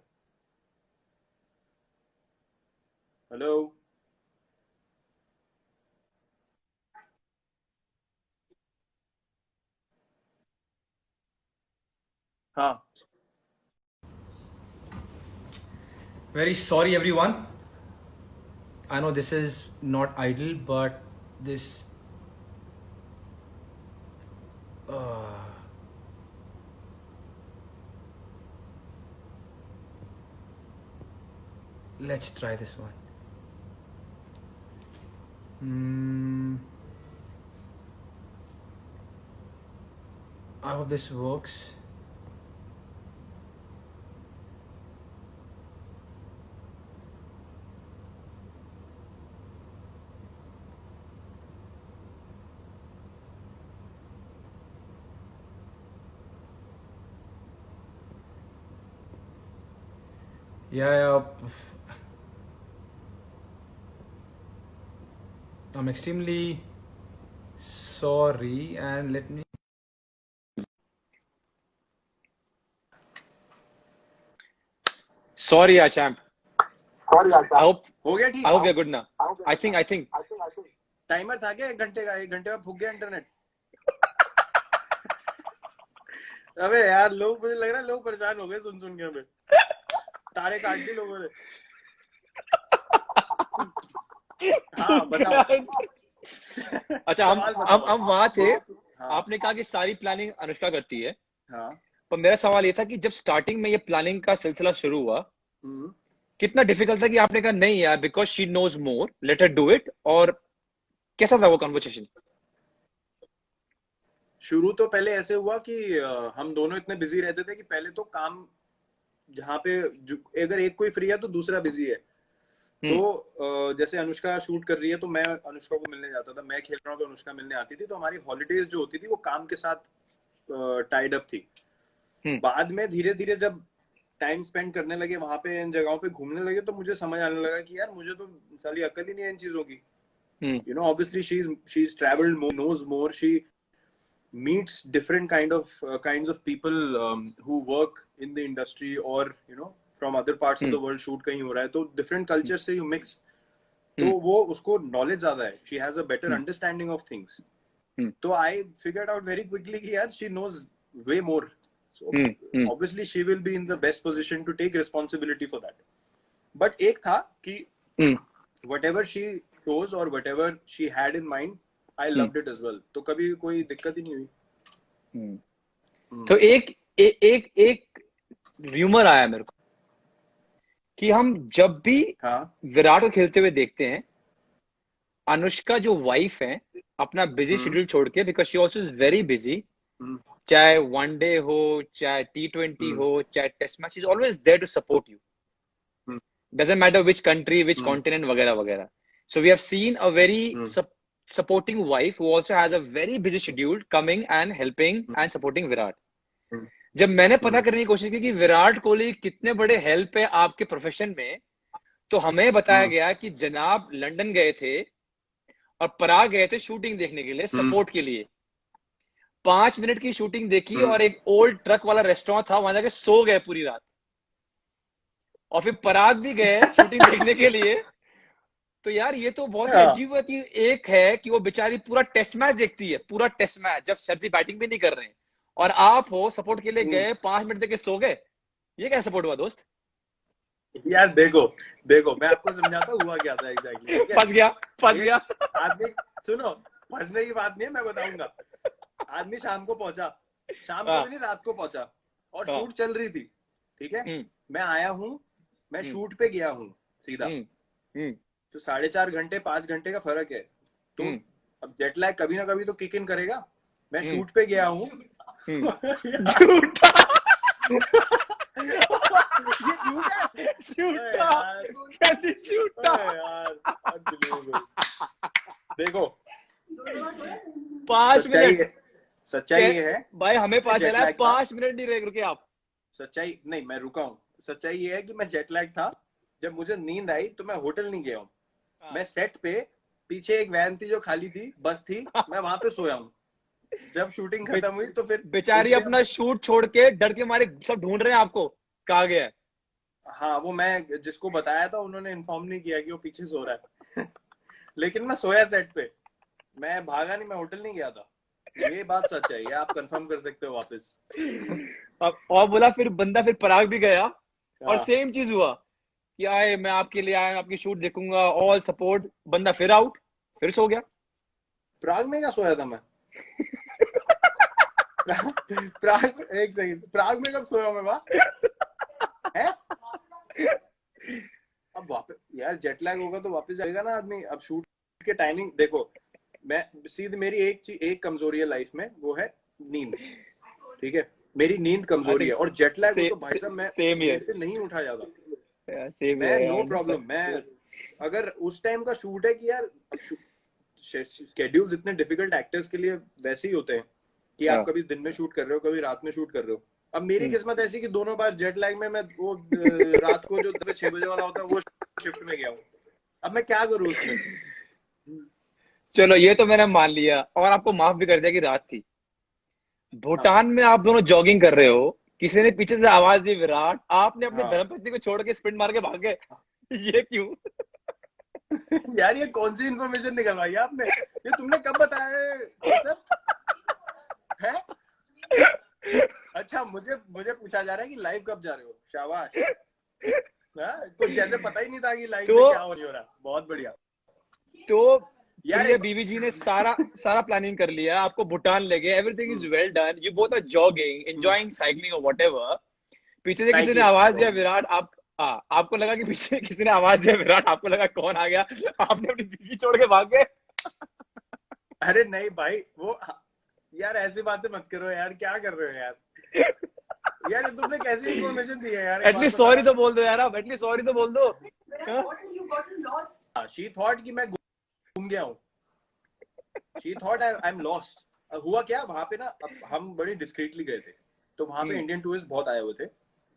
हेलो. हाँ. Very sorry, everyone. I know this is not ideal, but this. Let's try this one. I hope this works. Yeah. I'm extremely sorry, and let me. Sorry, champ. I hope हो गया ठीक. I hope you're good now. I think timer था क्या 1 घंटे का? 1 घंटे में फूक गया इंटरनेट. अबे यार, लोग, मुझे लग रहा है लोग परेशान हो गए सुन के. हमें तारे काट दी लोगों ने. हाँ बताओ. अच्छा, हम वहां थे. हाँ. आपने कहा कि सारी प्लानिंग अनुष्का करती है. हाँ. पर मेरा सवाल ये था कि जब स्टार्टिंग में ये प्लानिंग का सिलसिला शुरू हुआ, कितना डिफिकल्ट था कि आपने कहा नहीं यार, because she knows more, let her do it, और कैसा था वो कन्वर्सेशन? शुरू तो पहले ऐसे हुआ कि हम दोनों इतने बिजी रहते थे कि पहले तो काम, जहाँ पे अगर एक कोई फ्री है तो दूसरा बिजी है. तो जैसे अनुष्का शूट कर रही है तो मैं अनुष्का को मिलने जाता था, मैं खेल रहा हूँ तो अनुष्का मिलने आती थी. तो हमारी हॉलीडेज जो होती थी वो काम के साथ टाइड अप थी. बाद में धीरे धीरे जब टाइम स्पेंड करने लगे वहां पे, इन जगहों पे घूमने लगे, तो मुझे समझ आने लगा कि यार मुझे तो साली अकल ही नहीं है इन चीजों की. You know, obviously she's traveled more, knows more. She meets different kinds of people who work in the industry, or you know, from other parts of the world. shoot कहीं हो रहा है तो different cultures से you mix. तो वो उसको knowledge ज्यादा है. She has a better understanding of things. तो I figured out very quickly कि यार she knows way more. So obviously she will be in the best position to take responsibility for that. But एक था कि whatever she chose or whatever she had in mind, I loved it as well. तो कभी कोई दिक्कत ही नहीं हुई. तो एक रूमर आया मेरे को कि हम जब भी विराट को खेलते हुए देखते हैं, अनुष्का जो वाइफ है अपना बिजी शेड्यूल छोड़ के, because she also is very busy, चाहे वनडे हो, चाहे T20 हो, चाहे test match, is always there to support you, doesn't matter which country, which continent, वगैरह वगैरह. So we have seen a very supporting wife who also has a very busy schedule coming and helping and supporting Virat. जब मैंने पता करने की कोशिश की कि विराट कोहली कितने बड़े हेल्प है आपके प्रोफेशन में, तो हमें बताया गया कि जनाब लंदन गए थे और पराग गए थे शूटिंग देखने के लिए, सपोर्ट के लिए. 5 मिनट की शूटिंग देखी और एक ओल्ड ट्रक वाला रेस्टोरेंट था, वहां जाके सो गए पूरी रात. और फिर पराग भी गए शूटिंग देखने के लिए. तो यार ये तो बहुत अजीब है कि एक है कि वो बेचारी पूरा टेस्ट मैच देखती है, पूरा टेस्ट मैच, जब शर्जी बैटिंग भी नहीं कर रहे हैं, और आप हो सपोर्ट के लिए गए, 5 मिनट देके सो गए. ये क्या सपोर्ट हुआ दोस्त? यार देखो मैं आपको समझाता हुआ क्या था एग्जैक्टली. फंस गया. आदमी सुनो, फंसने की बात नहीं है, मैं बताऊंगा. आदमी शाम को पहुंचा, शाम को नहीं रात को पहुंचा, और शूट चल रही थी. ठीक है, मैं आया हूँ, मैं शूट पे गया हूँ सीधा. तो 4.5 घंटे 5 घंटे का फर्क है. तो अब जेट लैग कभी ना कभी तो किक इन करेगा. मैं शूट पे गया हूँ. देखो 5 मिनट, सच्चाई ये है भाई, हमें पता चला 5 मिनट नहीं रुके आप. सच्चाई नहीं, मैं रुका हूँ. सच्चाई ये है कि मैं जेट लैग था. जब मुझे नींद आई तो मैं होटल नहीं गया हूँ. मैं सेट पे, पीछे एक वैन थी जो खाली थी, बस थी, मैं वहां पे सोया हूँ. जब शूटिंग खत्म हुई तो फिर बेचारी अपना शूट छोड़ के डर के मारे सब ढूंढ रहे हैं आपको, कहाँ गया है. हाँ, वो मैं जिसको बताया था उन्होंने इन्फॉर्म नहीं किया कि वो पीछे सो रहा है. लेकिन मैं सोया सेट पे, मैं भागा नहीं, मैं होटल नहीं गया था. ये बात सच है, ये आप कंफर्म कर सकते हो वापस. और बोला फिर बंदा, फिर पराग भी गया और सेम चीज हुआ कि आए, मैं आपके लिए आया, आपकी शूट देखूंगा, ऑल सपोर्ट. बंदा फिर आउट, फिर सो गया. प्राग में क्या सोया था मैं? प्राग, एक सेकंड, प्राग में कब सोया मैं? है अब वापस यार जेट लैग होगा तो वापस जाएगा ना आदमी. अब शूट के टाइमिंग देखो, मैं सीधे, मेरी एक कमजोरी है लाइफ में, वो है नींद. ठीक है, मेरी नींद कमजोरी है, और जेट लैग हो तो भाई साहब मैं नहीं उठा जाता. मैं नो प्रॉब्लम. मैं अगर उस टाइम का शूट है कि यार शेड्यूल्स इतने डिफिकल्ट एक्टर्स के लिए वैसे ही होते हैं कि आप कभी दिन में शूट कर रहे हो, कभी रात में शूट कर रहे हो. अब मेरी किस्मत ऐसी कि दोनों बार जेट लैग में मैं वो रात को जो 6 बजे वाला होता है वो शिफ्ट में गया हूँ. अब मैं क्या करूँ उसमें? चलो ये तो मैंने मान लिया और आपको माफ भी कर दिया कि रात थी. भूटान में आप दोनों जॉगिंग कर रहे हो, किसी ने पीछे से आवाज दी विराट, आपने अपने धर्मपत्नी को छोड़ के स्प्रिंट मार के भाग गए. ये क्यों? यार ये कौन सी इन्फॉर्मेशन निकलवाई आपने? ये तुमने कब बताया है? अच्छा, मुझे पूछा जा रहा है कि लाइव कब जा रहे हो. शाबाश. कुछ जैसे पता ही नहीं था कि लाइव में क्या हो रहा है. बहुत बढ़िया. तो यार ये बीबी जी ने सारा प्लानिंग कर लिया, आपको भूटान ले गए, everything is well done, you both are jogging, enjoying cycling और व्हाटएवर. पीछे से किसी ने आवाज दिया विराट, आपको लगा कि पीछे किसी ने आवाज दिया विराट, आपको लगा कौन आ गया, आपने अपनी बीवी छोड़ के भाग गए. अरे नहीं भाई, वो यार ऐसी बातें मत करो यार, क्या कर रहे हो यार? यार तुमने कैसी इन्फॉर्मेशन दी है यार? एटलीस्ट सॉरी तो बोल दो यार, आप एटलीस्ट सॉरी तो बोल दो. शी थॉट कि मैं घूम गया हूँ. She thought I am lost. हुआ क्या वहां पे ना, हम बड़ी डिस्क्रीटली गए थे, तो वहां पे इंडियन टूरिस्ट बहुत आए हुए थे,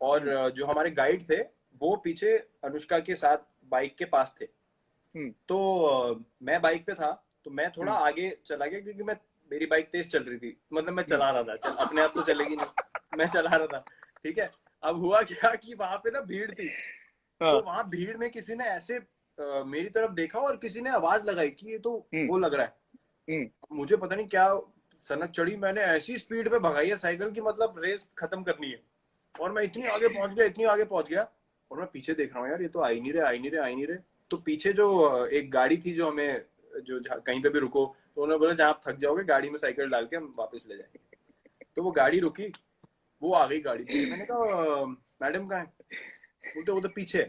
और जो हमारे गाइड थे वो पीछे अनुष्का के साथ बाइक के पास थे. तो मैं बाइक पे था, तो मैं थोड़ा आगे चला गया क्योंकि मेरी बाइक तेज चल रही थी, मतलब मैं चला रहा था. अपने आप तो चलेगी नहीं, मैं चला रहा था. ठीक है, अब हुआ क्या कि वहां पे ना भीड़ थी. तो वहां भीड़ में किसी ने ऐसे मेरी तरफ देखा और किसी ने आवाज लगाई कि ये तो वो लग रहा है. मुझे पता नहीं क्या सनक चढ़ी, मैंने ऐसी स्पीड पे भगाई है साइकिल की, मतलब रेस खत्म करनी है. और मैं इतनी आगे पहुंच गया, और मैं पीछे देख रहा हूँ यार ये तो आ ही नहीं रहे. तो पीछे जो एक गाड़ी थी जो हमें जो कहीं पे भी रुको, तो उन्होंने बोला जहाँ आप थक जाओगे गाड़ी में साइकिल डाल के हम वापस ले जाएंगे। तो वो गाड़ी रुकी, वो आ गई गाड़ी पे, मैंने कहा मैडम कहाँ है? बोलते वो तो पीछे।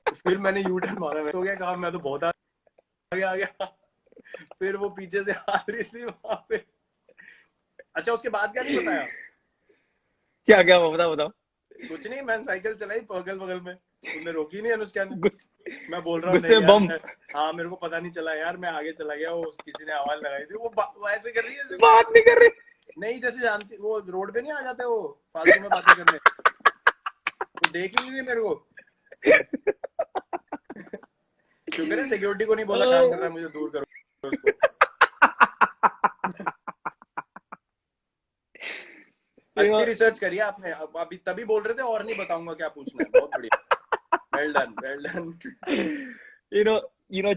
तो फिर मैंने यू टर्न मारा, मैं तो क्या कहा, मैं तो बहुत आगे आ गया। फिर वो पीछे से आ रही थी वहां पे। अच्छा उसके बाद क्या नहीं बताया? क्या क्या बताओ बताओ। कुछ नहीं, मैंने साइकिल चलाई बगल बगल में, तुमने रोकी नहीं अनुष्का ने। मैं बोल रहा हूँ गुस्से नहीं में यार बम। हाँ मेरे को पता नहीं चला यार, मैं आगे चला गया, वो किसी ने आवाज लगाई थी। वो ऐसे कर रही है जैसे बात नहीं कर रही। नहीं, जैसे जानती, वो रोड पे नहीं आ जाते वो फालतू में बातें करने, वो देख ही नहीं रही मेरे को। शुक्र है सिक्योरिटी को नहीं बोला काम कर रहा है, मुझे दूर करो उसको। अच्छी रिसर्च करी आपने, अब अभी तभी बोल रहे थे और नहीं बताऊंगा क्या पूछना है, बहुत बढ़िया, well done well done.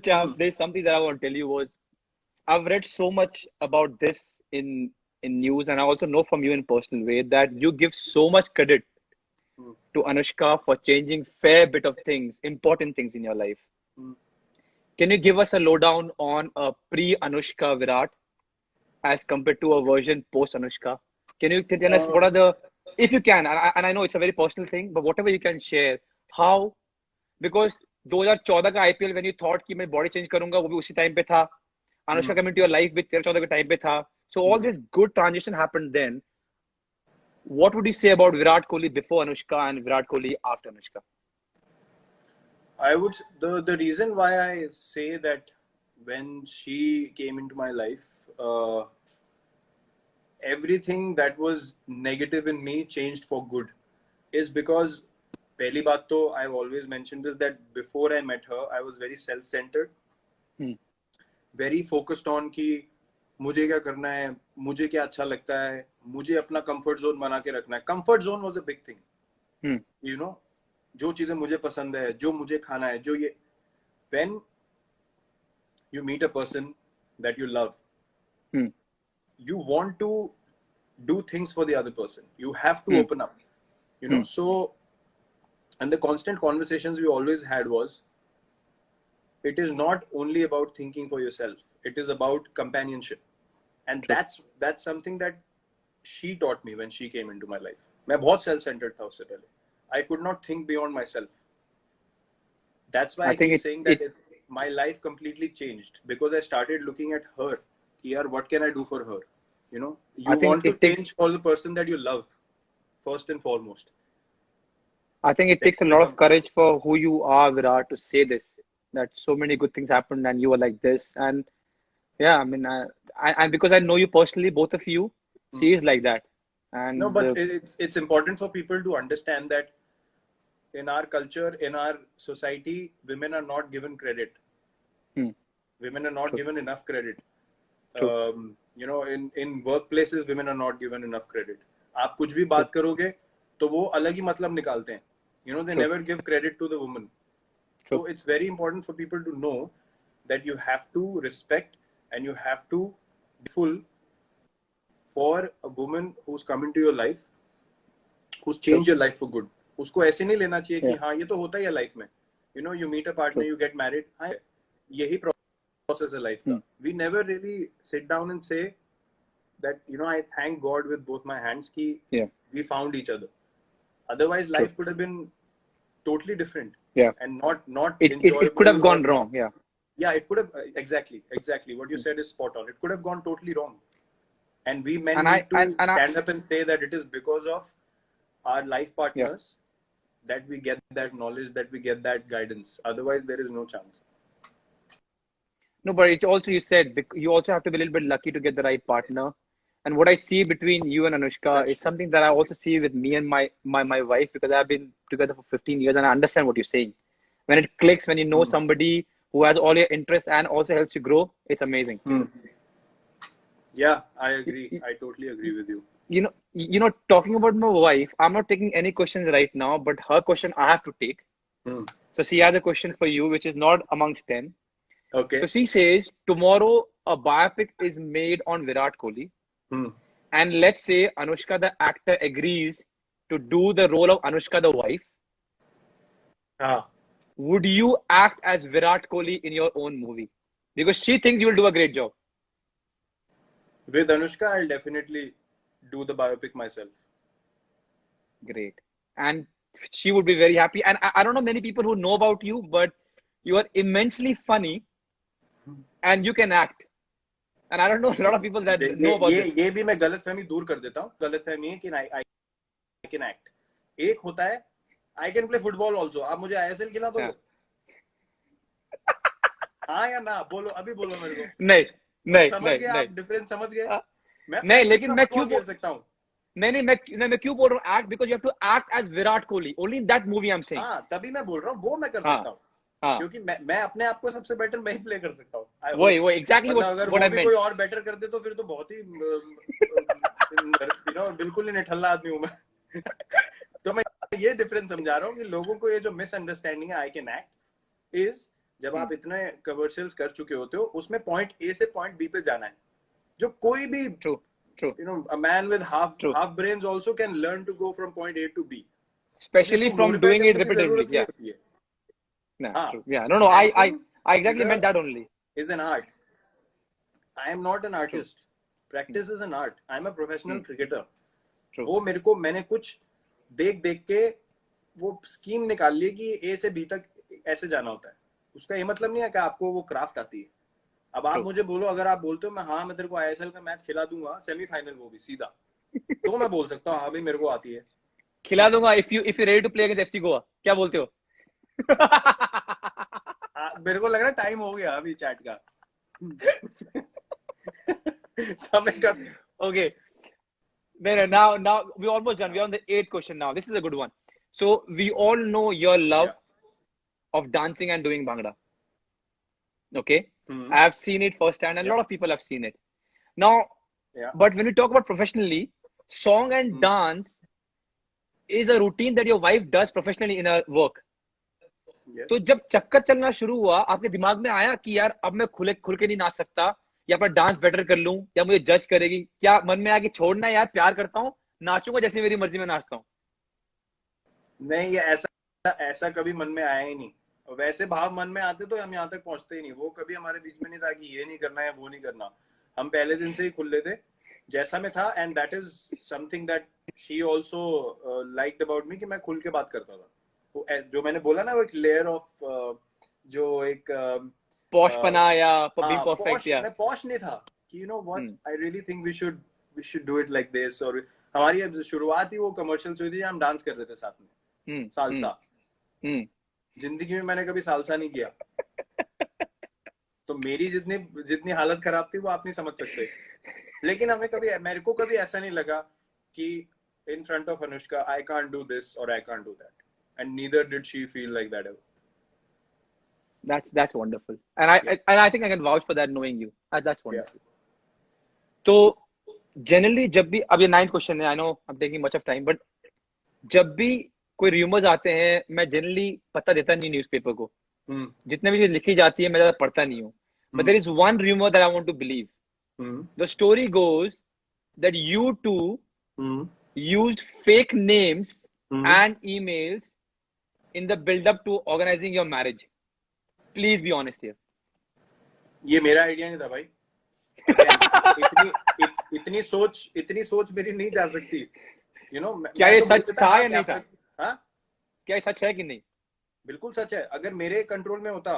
Champ, there's something that I want to tell you was I've read so much about this in news, and I also know from you in personal way that you give so much credit to Anushka for changing fair bit of things, important things in your life. Can you give us a lowdown on a pre-Anushka Virat as compared to a version post-Anushka? Can you tell us what are the, if you can, and I know it's a very personal thing, but whatever you can share, how, because 2014 का IPL when you thought कि मैं body change करूंगा, वो भी उसी time पे था. Anushka came into your life with 13-14 के time पे था. So all this good transition happened then. What would you say about Virat Kohli before Anushka and Virat Kohli after Anushka? I would, the reason why I say that when she came into my life, everything that was negative in me changed for good, is because पहली बात तो I've always mentioned is that before I met her I was very self-centered, very focused on कि मुझे क्या करना है, मुझे क्या अच्छा लगता है, मुझे अपना comfort zone बना के रखना है. Comfort zone was a big thing, you know, जो चीजें मुझे पसंद है, जो मुझे खाना है, जो ये, when you meet a person that you love, you want to do things for the other person, you have to open up, you know. So, and the constant conversations we always had was, it is not only about thinking for yourself, it is about companionship, and that's something that she taught me when she came into my life. मैं बहुत self-centered था उससे पहले. I could not think beyond myself. That's why I keep saying that my life completely changed, because I started looking at her. Here, what can I do for her? You know, you want to change for the person that you love, first and foremost. I think it takes a lot of courage for who you are, Virat, to say this, that so many good things happened and you were like this. And yeah, I mean, and because I know you personally, both of you, she is like that. And no, but it's important for people to understand that in our culture, in our society, women are not given credit. Women are not given enough credit. You know, in workplaces, women are not given enough credit. आप कुछ भी बात करोगे तो वो अलग ही मतलब निकालते हैं. You know, they never give credit to the woman. So it's very important for people to know that you have to respect and you have to be full for a woman who's come into your life, who's changed your life for good. उसको ऐसे नहीं लेना चाहिए कि हाँ ये तो होता ही है लाइफ में. You know, you meet a partner, you get married. हाँ यही process है लाइफ का. We never really sit down and say that, you know, I thank God with both my hands कि we found each other. Otherwise, life could have been totally different. Yeah. And not it could have gone wrong. Yeah. Yeah, it could have exactly. What you said is spot on. It could have gone totally wrong. And we men need to stand up and say that it is because of our life partners that we get that knowledge, that we get that guidance. Otherwise, there is no chance. No, but it's also, you said, you also have to be a little bit lucky to get the right partner. And what I see between you and Anushka is something that I also see with me and my wife, because I've been together for 15 years and I understand what you're saying. When it clicks, when you know somebody who has all your interests and also helps you grow, it's amazing. Yeah, I agree. I totally agree with you. You know, talking about my wife, I'm not taking any questions right now, but her question I have to take. So she has a question for you, which is not amongst 10. Okay. So she says, tomorrow a biopic is made on Virat Kohli. And let's say Anushka the actor agrees to do the role of Anushka the wife. Would you act as Virat Kohli in your own movie? because she thinks you will do a great job. With Anushka, I'll definitely do the biopic myself. Great. And she would be very happy. And I don't know many people who know about you, but you are immensely funny and you can act. And I don't know a lot of people that know about this. ये भी मैं गलतफहमी दूर कर देता हूँ. गलतफहमी है कि I can act. एक होता है I can play football also. आप मुझे ISL खिला दो. हाँ या ना बोलो, अभी बोलो मेरे को. नहीं समझ गए आप डिफरेंस समझ गए. नहीं लेकिन मैं क्यों खेल सकता हूँ. नहीं मैं क्यों बोल रहा हूँ act, because you have to act as Virat Kohli. Only in that movie I'm saying. हाँ तभी मैं बोल रहा हूँ वो मैं कर सकता हूँ. क्योंकि मैं अपने आप को सबसे बेटर मैं ही प्ले कर सकता हूँ. वही exactly what I meant. कोई और बेटर कर दे तो फिर तो बहुत ही बिल्कुल ही निठल्ला आदमी हूँ मैं. तो मैं ये डिफरेंस समझा रहा हूँ कि लोगों को ये जो मिसअंडरस्टैंडिंग है आई कैन एक्ट इज, जब आप इतने कमर्शियल्स कर चुके होते हो उसमें पॉइंट ए से पॉइंट बी पे जाना है. जो कोई भी True. a man with half brains also can learn to go from point A to B, especially from doing it repetitively. No, I exactly meant that only. Is an art. I am not an artist. Practice is an art. I am a professional cricketer. वो मैंने कुछ देख के वो scheme निकाल ली कि ए से B तक ऐसे जाना होता है. उसका ये मतलब नहीं है कि आपको वो क्राफ्ट आती है. अब आप मुझे बोलो, अगर आप बोलते हो मैं तेरे को ISL का मैच खिला दूंगा, सेमीफाइनल वो भी सीधा, तो मैं बोल सकता हूँ हाँ भाई मेरे को आती है. खिला दूंगा if you ready to play against FC Goa. क्या बोलते हो? मेरे को लग रहा है टाइम हो गया अभी चैट का. समय का. Okay. Now we almost done. We're on the 8th question now. This is a good one. So we all know your love of dancing and doing Bhangra. Okay. I have seen it firsthand, and a lot of people have seen it. Now, but when we talk about professionally, song and dance is a routine that your wife does professionally in her work. तो जब चक्कर चलना शुरू हुआ, आपके दिमाग में आया कि यार अब मैं खुल के नहीं नाच सकता, या पर डांस बेटर कर लूं, या मुझे जज करेगी? क्या मन में आया कि छोड़ना यार, प्यार करता हूँ, नाचूंगा जैसे मेरी मर्जी में नाचता हूँ? नहीं, ये ऐसा कभी मन में आया ही नहीं. वैसे भाव मन में आते तो हम यहाँ तक पहुंचते ही नहीं. वो कभी हमारे बीच में नहीं था कि ये नहीं करना है वो नहीं करना. हम पहले दिन से ही खुले थे जैसा मैं था. And that is something that she also liked about me, कि मैं खुल के बात करता था. तो जो मैंने बोला ना, वो एक लेयर ऑफ जो एक पॉश पना या बीइंग परफेक्ट, या मैं पॉश नहीं था कि you know what, I really think we should do it like this. और हमारी शुरुआत ही वो कमर्शियल हुई थी, हम डांस कर रहे थे साथ में, सालसा. जिंदगी में मैंने कभी सालसा नहीं किया, तो मेरी जितनी हालत खराब थी वो आप नहीं समझ सकते. लेकिन मेरे को कभी ऐसा नहीं लगा कि in front of Anushka I can't do this or I can't do that, and neither did she feel like that ever. That's wonderful, and I think I can vouch for that knowing you. That's wonderful. तो generally जब भी, अब ये 9th question है, I know I'm taking much of time, but जब भी कोई rumours आते हैं, मैं जनरली पता देता नहीं न्यूज़पेपर को. जितने भी चीज लिखी जाती है मैं ज्यादा पढ़ता नहीं हूँ. But there is one rumor that I want to believe. The story goes that you two used fake names and emails in the build-up to organizing your marriage. Please be honest here. ये मेरा idea नहीं था भाई. इतनी सोच मेरी नहीं जा सकती. You know, क्या ये सच था या नहीं था? हाँ, क्या ये सच है कि नहीं? बिल्कुल सच है. अगर मेरे कंट्रोल में होता,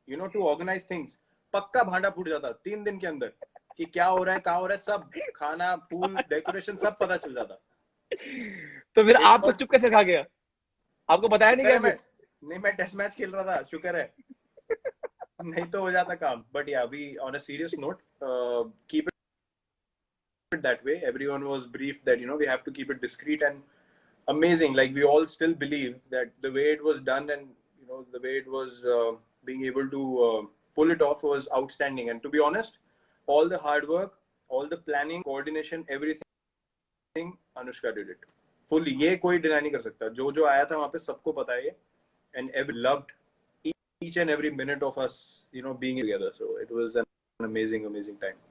you know, to organize things, पक्का भांडा फूट जाता 3 दिन के अंदर कि क्या हो रहा है, कहाँ हो रहा है, सब खाना, पूल, डेकोरेशन सब पता चल जाता. तो फिर आपको चुप कैसे खा गया? आपको बताया नहीं क्या? नहीं, मैं टेस्ट मैच खेल रहा था, शुक्र है. नहीं तो हो जाता काम. But yeah, we on a serious note keep it that way. Everyone was briefed that, you know, we have to keep it discreet and amazing. Like, we all still believe that the way it was done and, you know, the way it was being able to pull it off was outstanding. And to be honest, all the hard work, all the planning, coordination, everything, Anushka did it fully. ये कोई deny नहीं कर सकता. जो आया था वहाँ पे सबको पता है, and every loved each and every minute of us, you know, being together. So it was an amazing time.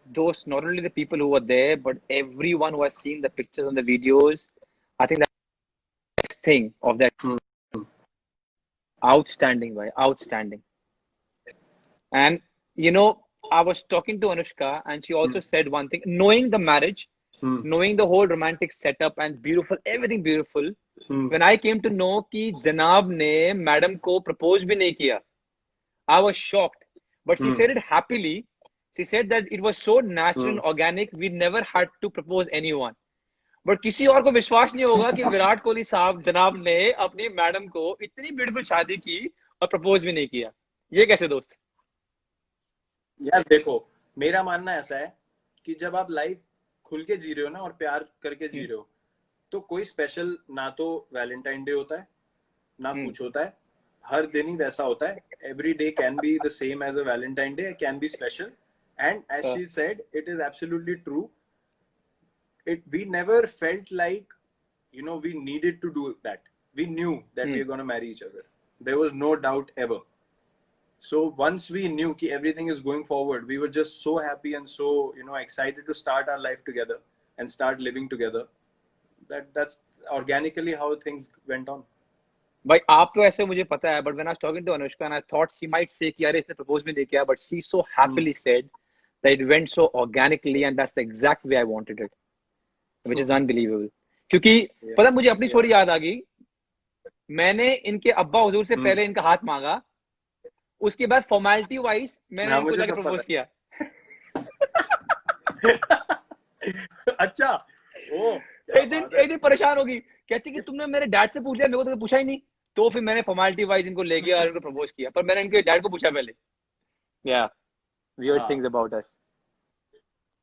Those, not only the people who were there, but everyone who has seen the pictures and the videos, I think that's the best thing of that. Outstanding, boy. Outstanding. And you know, I was talking to Anushka, and she also said one thing: knowing the marriage, knowing the whole romantic setup and beautiful, everything beautiful. When I came to know कि जनाब ने madam को propose भी नहीं किया, I was shocked. But she said it happily. She said that it was so natural and organic. We never had to propose anyone. But किसी और को विश्वास नहीं होगा कि विराट कोहली साहब जनाब ने अपनी मैडम को इतनी ब्यूटीफुल शादी की और प्रपोज भी नहीं किया. ये कैसे दोस्त? यार देखो, मेरा मानना ऐसा है कि जब आप लाइफ खुल के जी रहे हो ना और प्यार करके जी रहे हो, तो कोई स्पेशल ना तो वैलेंटाइन डे होता है ना कुछ होता है. हर दिन ही वैसा होता है. Every day can be the same as a Valentine day, can be special. And as she said, it is absolutely true. We never felt like, you know, we needed to do that. We knew that we were going to marry each other. There was no doubt ever. So once we knew that everything is going forward, we were just so happy and so, you know, excited to start our life together and start living together. That's organically how things went on. भाई आप तो ऐसे मुझे पता है, but when I was talking to Anushka and I thought she might say कि यार इसने propose भी नहीं किया, but she so happily said that it went so organically and that's the exact way I wanted it. Which is unbelievable. क्योंकि पता मुझे अपनी छोरी याद आ गई. मैंने इनके अब्बा हुजूर से पहले इनका हाथ मांगा, उसके बाद फॉर्मेलिटी वाइज मैंने इनको जाके प्रपोज किया. अच्छा. ओ एक दिन परेशान होगी, कहती कि तुमने मेरे डैड से पूछा, मेरे को तो पूछा ही नहीं. तो फिर मैंने फॉर्मेलिटी वाइज इनको ले गया और इनको प्रपोज किया, पर मैंने इनके डैड को पूछा पहले. या weird things about us.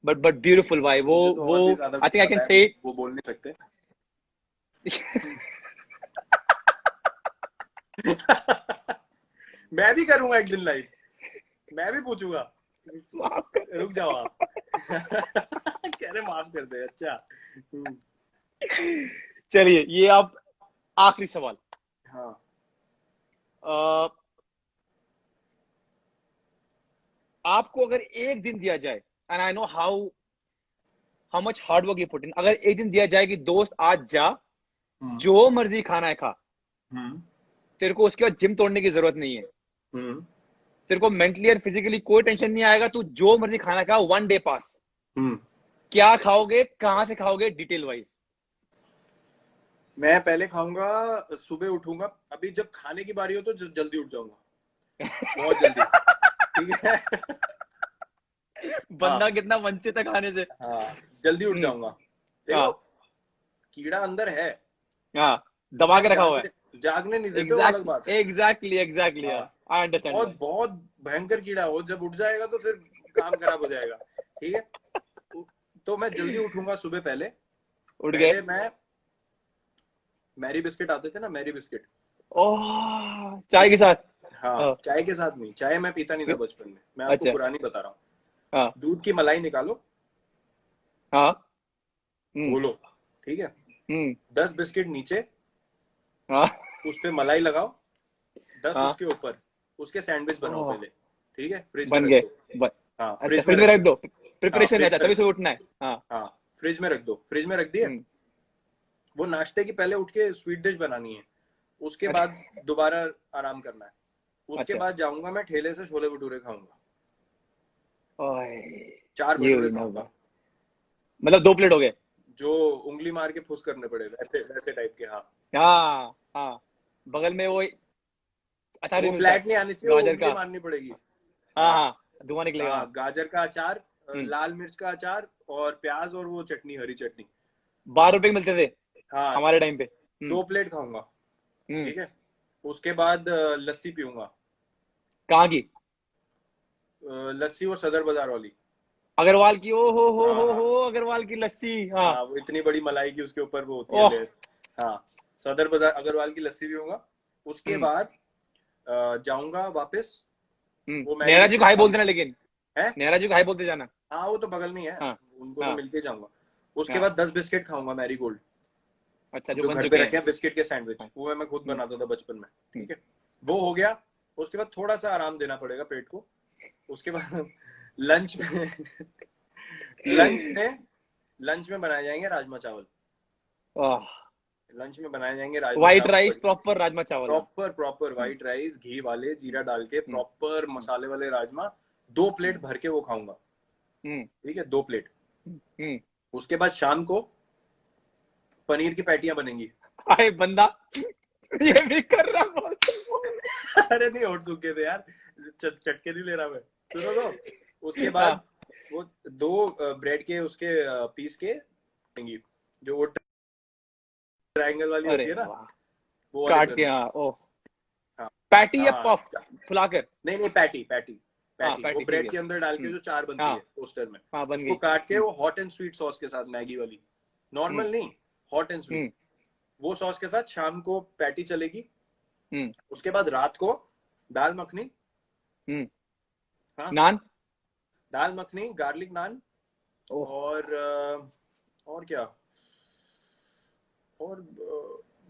But beautiful भाई. वो I think I can say वो बोल नहीं सकते. मैं भी करूंगा एक दिन लाइव. मैं भी पूछूंगा. रुक जाओ आप. कह रहे माफ कर दे. अच्छा चलिए, ये आप आखिरी सवाल. हाँ. आपको अगर एक दिन दिया जाए, and I know how much hard work you put in, अगर एक दिन दिया जाए कि दोस्त आज जा, जो मर्जी खाना है खा, तेरे को उसके बाद जिम तोड़ने की जरूरत नहीं है, तेरे को मेंटली और फिजिकली कोई टेंशन नहीं आएगा, तू जो मर्जी खाना खा, 1 डे पास, क्या खाओगे, कहां से खाओगे, डिटेल वाइज? मैं पहले खाऊंगा, सुबह उठूंगा. अभी जब खाने की बारी हो तो जल्दी उठ जाऊंगा, बहुत जल्दी. ठीक है. बंदा कितना वंचित है खाने से. हाँ, जल्दी उठ जाऊंगा. देखो, कीड़ा अंदर है. हाँ, दबा के रखा हुआ है, जागने नहीं देते. अलग बात है. Exactly I understand. बहुत भयंकर कीड़ा हो. जब उठ जाएगा तो फिर काम खराब हो जाएगा. ठीक है. तो मैं जल्दी उठूंगा सुबह. पहले उठ गए. मैं मैरी बिस्किट आते थे ना, मैरी बिस्किट. ओह, चाय के साथ. हाँ, चाय के साथ नहीं. चाय मैं पीता नहीं था बचपन में. मैं आपको पुरानी बता रहा हूँ. हाँ. दूध की मलाई निकालो. हाँ. बोलो. ठीक है. 10 बिस्किट नीचे. हाँ. उस पे मलाई लगाओ. 10 उसके ऊपर. उसके सैंडविच बनाओ पहले. ठीक है. फ्रिज बन गए. हाँ, फ्रिज में रख दो. प्रिपरेशन है, तभी से उठना है. हाँ, फ्रिज में रख दो. फ्रिज में रख दिए. वो नाश्ते की पहले उठ के स्वीट डिश बनानी है. उसके बाद दोबारा आराम करना है. उसके बाद जाऊंगा मैं ठेले से छोले भटूरे खाऊंगा. 4 भटूरे खाऊंगा. मतलब 2 प्लेट हो गए, जो उंगली मार के फुस करने पड़े, वैसे टाइप के. हाँ. बगल में वो अचार फ्लैट नहीं आनी चाहिए, उंगली मारनी पड़ेगी. हाँ, धुआं निकलेगा. गाजर का अचार, लाल मिर्च का अचार और प्याज और वो चटनी, हरी चटनी. 12 रुपए मिलते थे. हाँ, हमारे टाइम पे. 2 प्लेट खाऊंगा. ठीक है. उसके बाद लस्सी पीऊंगा. कहाँ की लस्सी? वो सदर बाजार वाली, अग्रवाल की. ओ हो अग्रवाल की लस्सी. हाँ, वो इतनी बड़ी मलाई की उसके ऊपर वो होती है. हाँ, सदर बाजार अग्रवाल की लस्सी पीऊंगा. उसके बाद जाऊंगा वापस. वो नेहरा जी को हाई बोल देना, लेकिन नेहरा जी को हाई बोलते जाना. हाँ, वो तो बगल में है. उनको तो मिलके जाऊंगा. उसके बाद 10 बिस्किट खाऊंगा, मैरी गोल्ड. अच्छा, जो घर पे रखे हैं बिस्किट के सैंडविच, वो मैं खुद बनाता था बचपन में. ठीक है. वो हो गया. उसके बाद थोड़ा सा आराम देना पड़ेगा पेट को. उसके बाद लंच में बनाए जाएंगे राजमा चावल. लंच में बनाए जाएंगे राजमा व्हाइट चावल, राइस, प्रॉपर राजमा चावल, प्रॉपर व्हाइट राइस, घी वाले, जीरा डाल के प्रॉपर मसाले वाले राजमा, 2 प्लेट भर के वो खाऊंगा। ठीक है, 2 प्लेट। उसके बाद शाम को पनीर की पैटियां बनेंगी। अरे बंदा ये भी कर रहा बोल। अरे नहीं, होठ सूखे थे यार, चटके नहीं ले रहा मैं, सुनो तो। उसके बाद वो 2 ब्रेड के उसके पीस के जो वो ट्रायंगल वाली होती है ना, वो काट के। हाँ, ओह, पैटी या पफ फुलाकर? नहीं, पैटी वो ब्रेड के अंदर डाल के जो 4 बनती है टोस्टर में, उसको काट के वो हॉट एंड स्वीट सॉस के साथ, मैगी वाली, नॉर्मल नहीं, हॉट एंड स्वीट, वो सॉस के साथ शाम को पैटी चलेगी। उसके बाद रात को दाल मखनी, नान, दाल मखनी, गार्लिक नान, और क्या, और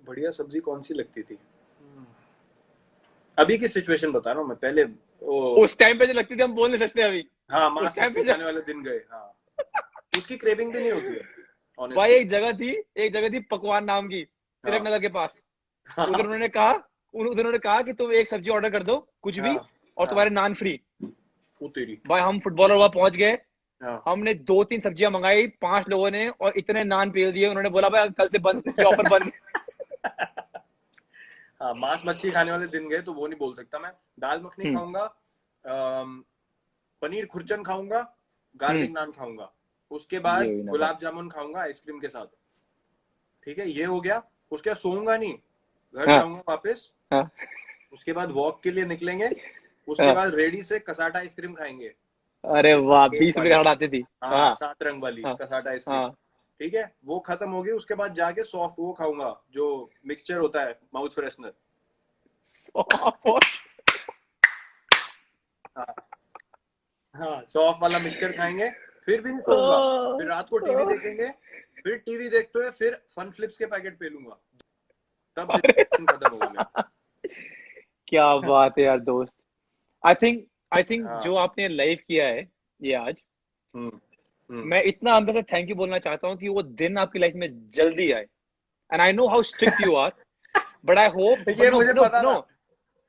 बढ़िया सब्जी कौन सी लगती थी, अभी की सिचुएशन बता रहा हूँ मैं, पहले उस टाइम पे जो लगती थी हम बोल नहीं सकते अभी। हाँ, मांस खाने वाले दिन गए। हाँ, उसकी क्रेविंग भी नहीं होती है भाई। एक जगह थी पकवान नाम की, तिलक नगर के पास। उधर उन्होंने कहा कि तुम एक सब्जी ऑर्डर कर दो कुछ भी, और तुम्हारे नान फ्री। भाई हम फुटबॉलर वहां पहुंच गए, हमने 2-3 सब्जियां मंगाई, 5 लोगों ने, और इतने नान पेल दिए। उन्होंने बोला भाई कल से बंद, ऑफर बंद। हाँ, मांस मच्छी खाने वाले दिन गए तो वो नहीं बोल सकता मैं। दाल मखनी खाऊंगा, पनीर खुरचन खाऊंगा, गार्लिक नान खाऊंगा, उसके बाद गुलाब जामुन खाऊंगा आइसक्रीम के साथ। ठीक है, ये हो गया। उसके बाद सोऊंगा नहीं, घर जाऊंगा वापस। उसके बाद वॉक के लिए निकलेंगे, उसके बाद रेडी से कसाटा आइसक्रीम खाएंगे। अरे वाह, 20 रुपए आती थी। 7 रंग वाली कसाटा आइसक्रीम। ठीक है, वो खत्म होगी। उसके बाद जाके सॉफ्ट वो खाऊंगा, जो मिक्सचर होता है, माउथ फ्रेशनर। हाँ, सॉफ्ट वाला मिक्सचर खाएंगे, फिर भी नहीं सोऊंगा। फिर रात को टीवी देखेंगे, फिर टीवी देखते हुए फिर फन फ्लिप्स के पैकेट पे लूंगा, तब दिन खत्म हो गया। क्या बात है यार दोस्त। आई थिंक जो आपने लाइव किया है ये आज, मैं इतना अंदर से थैंक यू बोलना चाहता हूँ कि वो दिन आपकी लाइफ में जल्दी आए। And I know how strict you are, but I hope, ये मुझे पता था।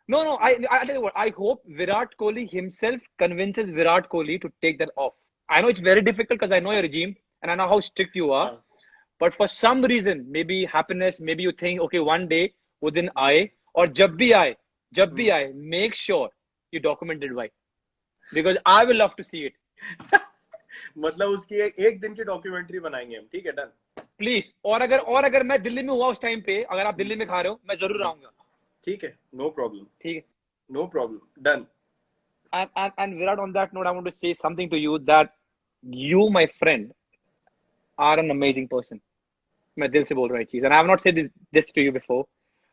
No, I tell you what, I hope Virat Kohli himself convinces Virat Kohli to take that off. I know it's very difficult because I know your regime and I know how strict you are. But for some reason, maybe happiness, maybe you think, okay, one day वो दिन आए, और जब भी आए, make sure you document it by, because I will love to see it. मतलब उसकी एक दिन की डॉक्यूमेंट्री बनाएंगे हम, ठीक है, डन। प्लीज। और अगर मैं दिल्ली में हुआ उस टाइम पे, अगर आप दिल्ली में खा रहे हो, मैं जरूर आऊंगा। ठीक है, नो प्रॉब्लम। ठीक है, no problem, done. And Virat, on that note, I want to say something to you, that you, my friend, are an amazing person. मैं दिल से बोल रहा हूँ ये चीज, and I have not said this to you before,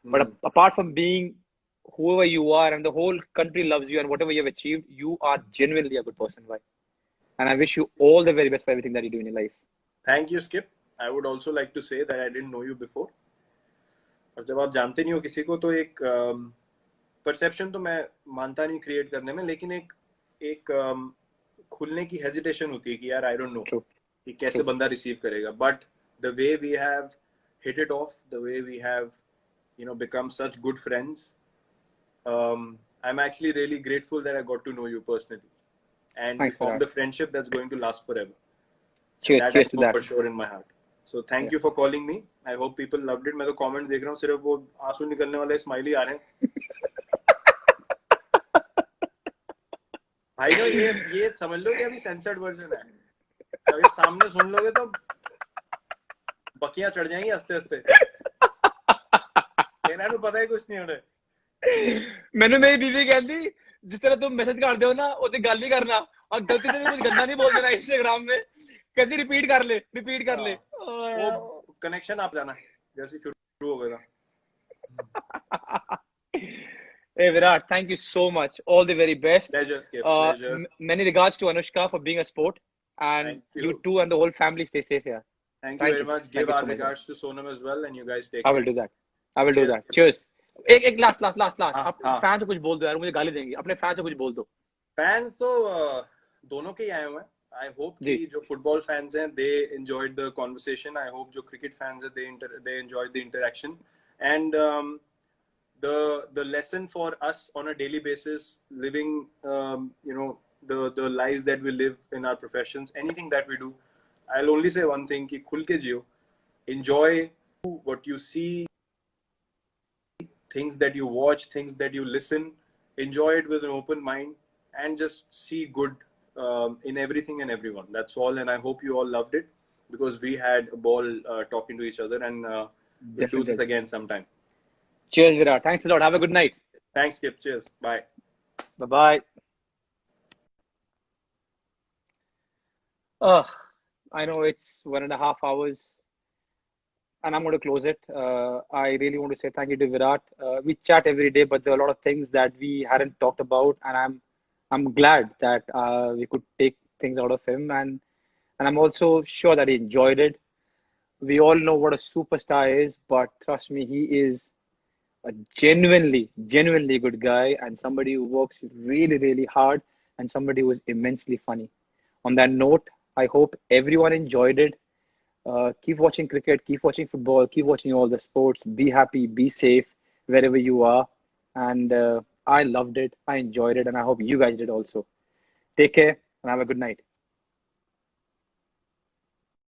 but apart from being whoever you are, and the whole country loves you, and whatever you have achieved, you are genuinely a good person, right? And I wish you all the very best for everything that you do in your life. Thank you, Skip. I would also like to say that I didn't know you before. और जब आप जानते नहीं हो किसी को, तो एक परसेप्शन तो मैं मानता नहीं क्रिएट करने में, लेकिन एक खुलने की हेजिटेशन होती है कि यार आई डोंट नो कि कैसे बंदा रिसीव करेगा। But the way we have hit it off, the way we have become such good friends, I am actually really grateful that I got to know you personally, and we formed a friendship that's going to last forever. Cheers to that. For sure in my heart. So thank you for calling me. I hope people loved it. मैं तो comment देख रहा हूँ, सिर्फ वो आंसू निकलने वाले स्माइली आ रहे हैं। भाई ये समझ लो कि अभी सेंसर्ड वर्जन है, अभी सामने सुन लोगे तो बकियां चढ़ जाएंगी हंसते हंसते। मेरा तो पता ही कुछ नहीं हो रहा। मैंने मेरी बीवी कहती, जिस तरह तुम मैसेज कर दो ना, वो गल नहीं करना, और गलती से भी कुछ गंदा नहीं बोल देना इंस्टाग्राम में, कहती रिपीट कर ले। वो कनेक्शन आप जाना जैसे शुरू हो गया। Hey Virat, thank you so much. All the very best. Pleasure. Many regards to Anushka for being a sport, and you too and the whole family stay safe here. Thank you very much. Give our regards to Sonam as well, and you guys take care. I will do that. Cheers. एक last अपने fan से कुछ बोल दो यार, मुझे गाली देंगे। अपने फैन से कुछ बोल दो। फैंस तो दोनों के ही आए हुए हैं, I hope जी कि जो football fans हैं, they enjoyed the conversation. I hope जो cricket fans हैं, they enjoyed the interaction. And the lesson for us on a daily basis, living, you know, the lives that we live in our professions, anything that we do, I'll only say one thing: कि खुल के जियो, enjoy what you see, things that you watch, things that you listen, enjoy it with an open mind, and just see good in everything and everyone. That's all, and I hope you all loved it, because we had a ball talking to each other, and we'll do this definitely. again sometime. Cheers, Virat. Thanks a lot. Have a good night. Thanks, Kip. Cheers. Bye. Bye bye. I know it's 1.5 hours, and I'm going to close it. I really want to say thank you to Virat. We chat every day, but there are a lot of things that we hadn't talked about, and I'm glad that we could take things out of him, and I'm also sure that he enjoyed it. We all know what a superstar is, but trust me, he is a genuinely good guy, and somebody who works really, really hard, and somebody who is immensely funny. On that note, I hope everyone enjoyed it. Keep watching cricket, keep watching football, keep watching all the sports. Be happy, be safe wherever you are. And I loved it. I enjoyed it. And I hope you guys did also. Take care and have a good night.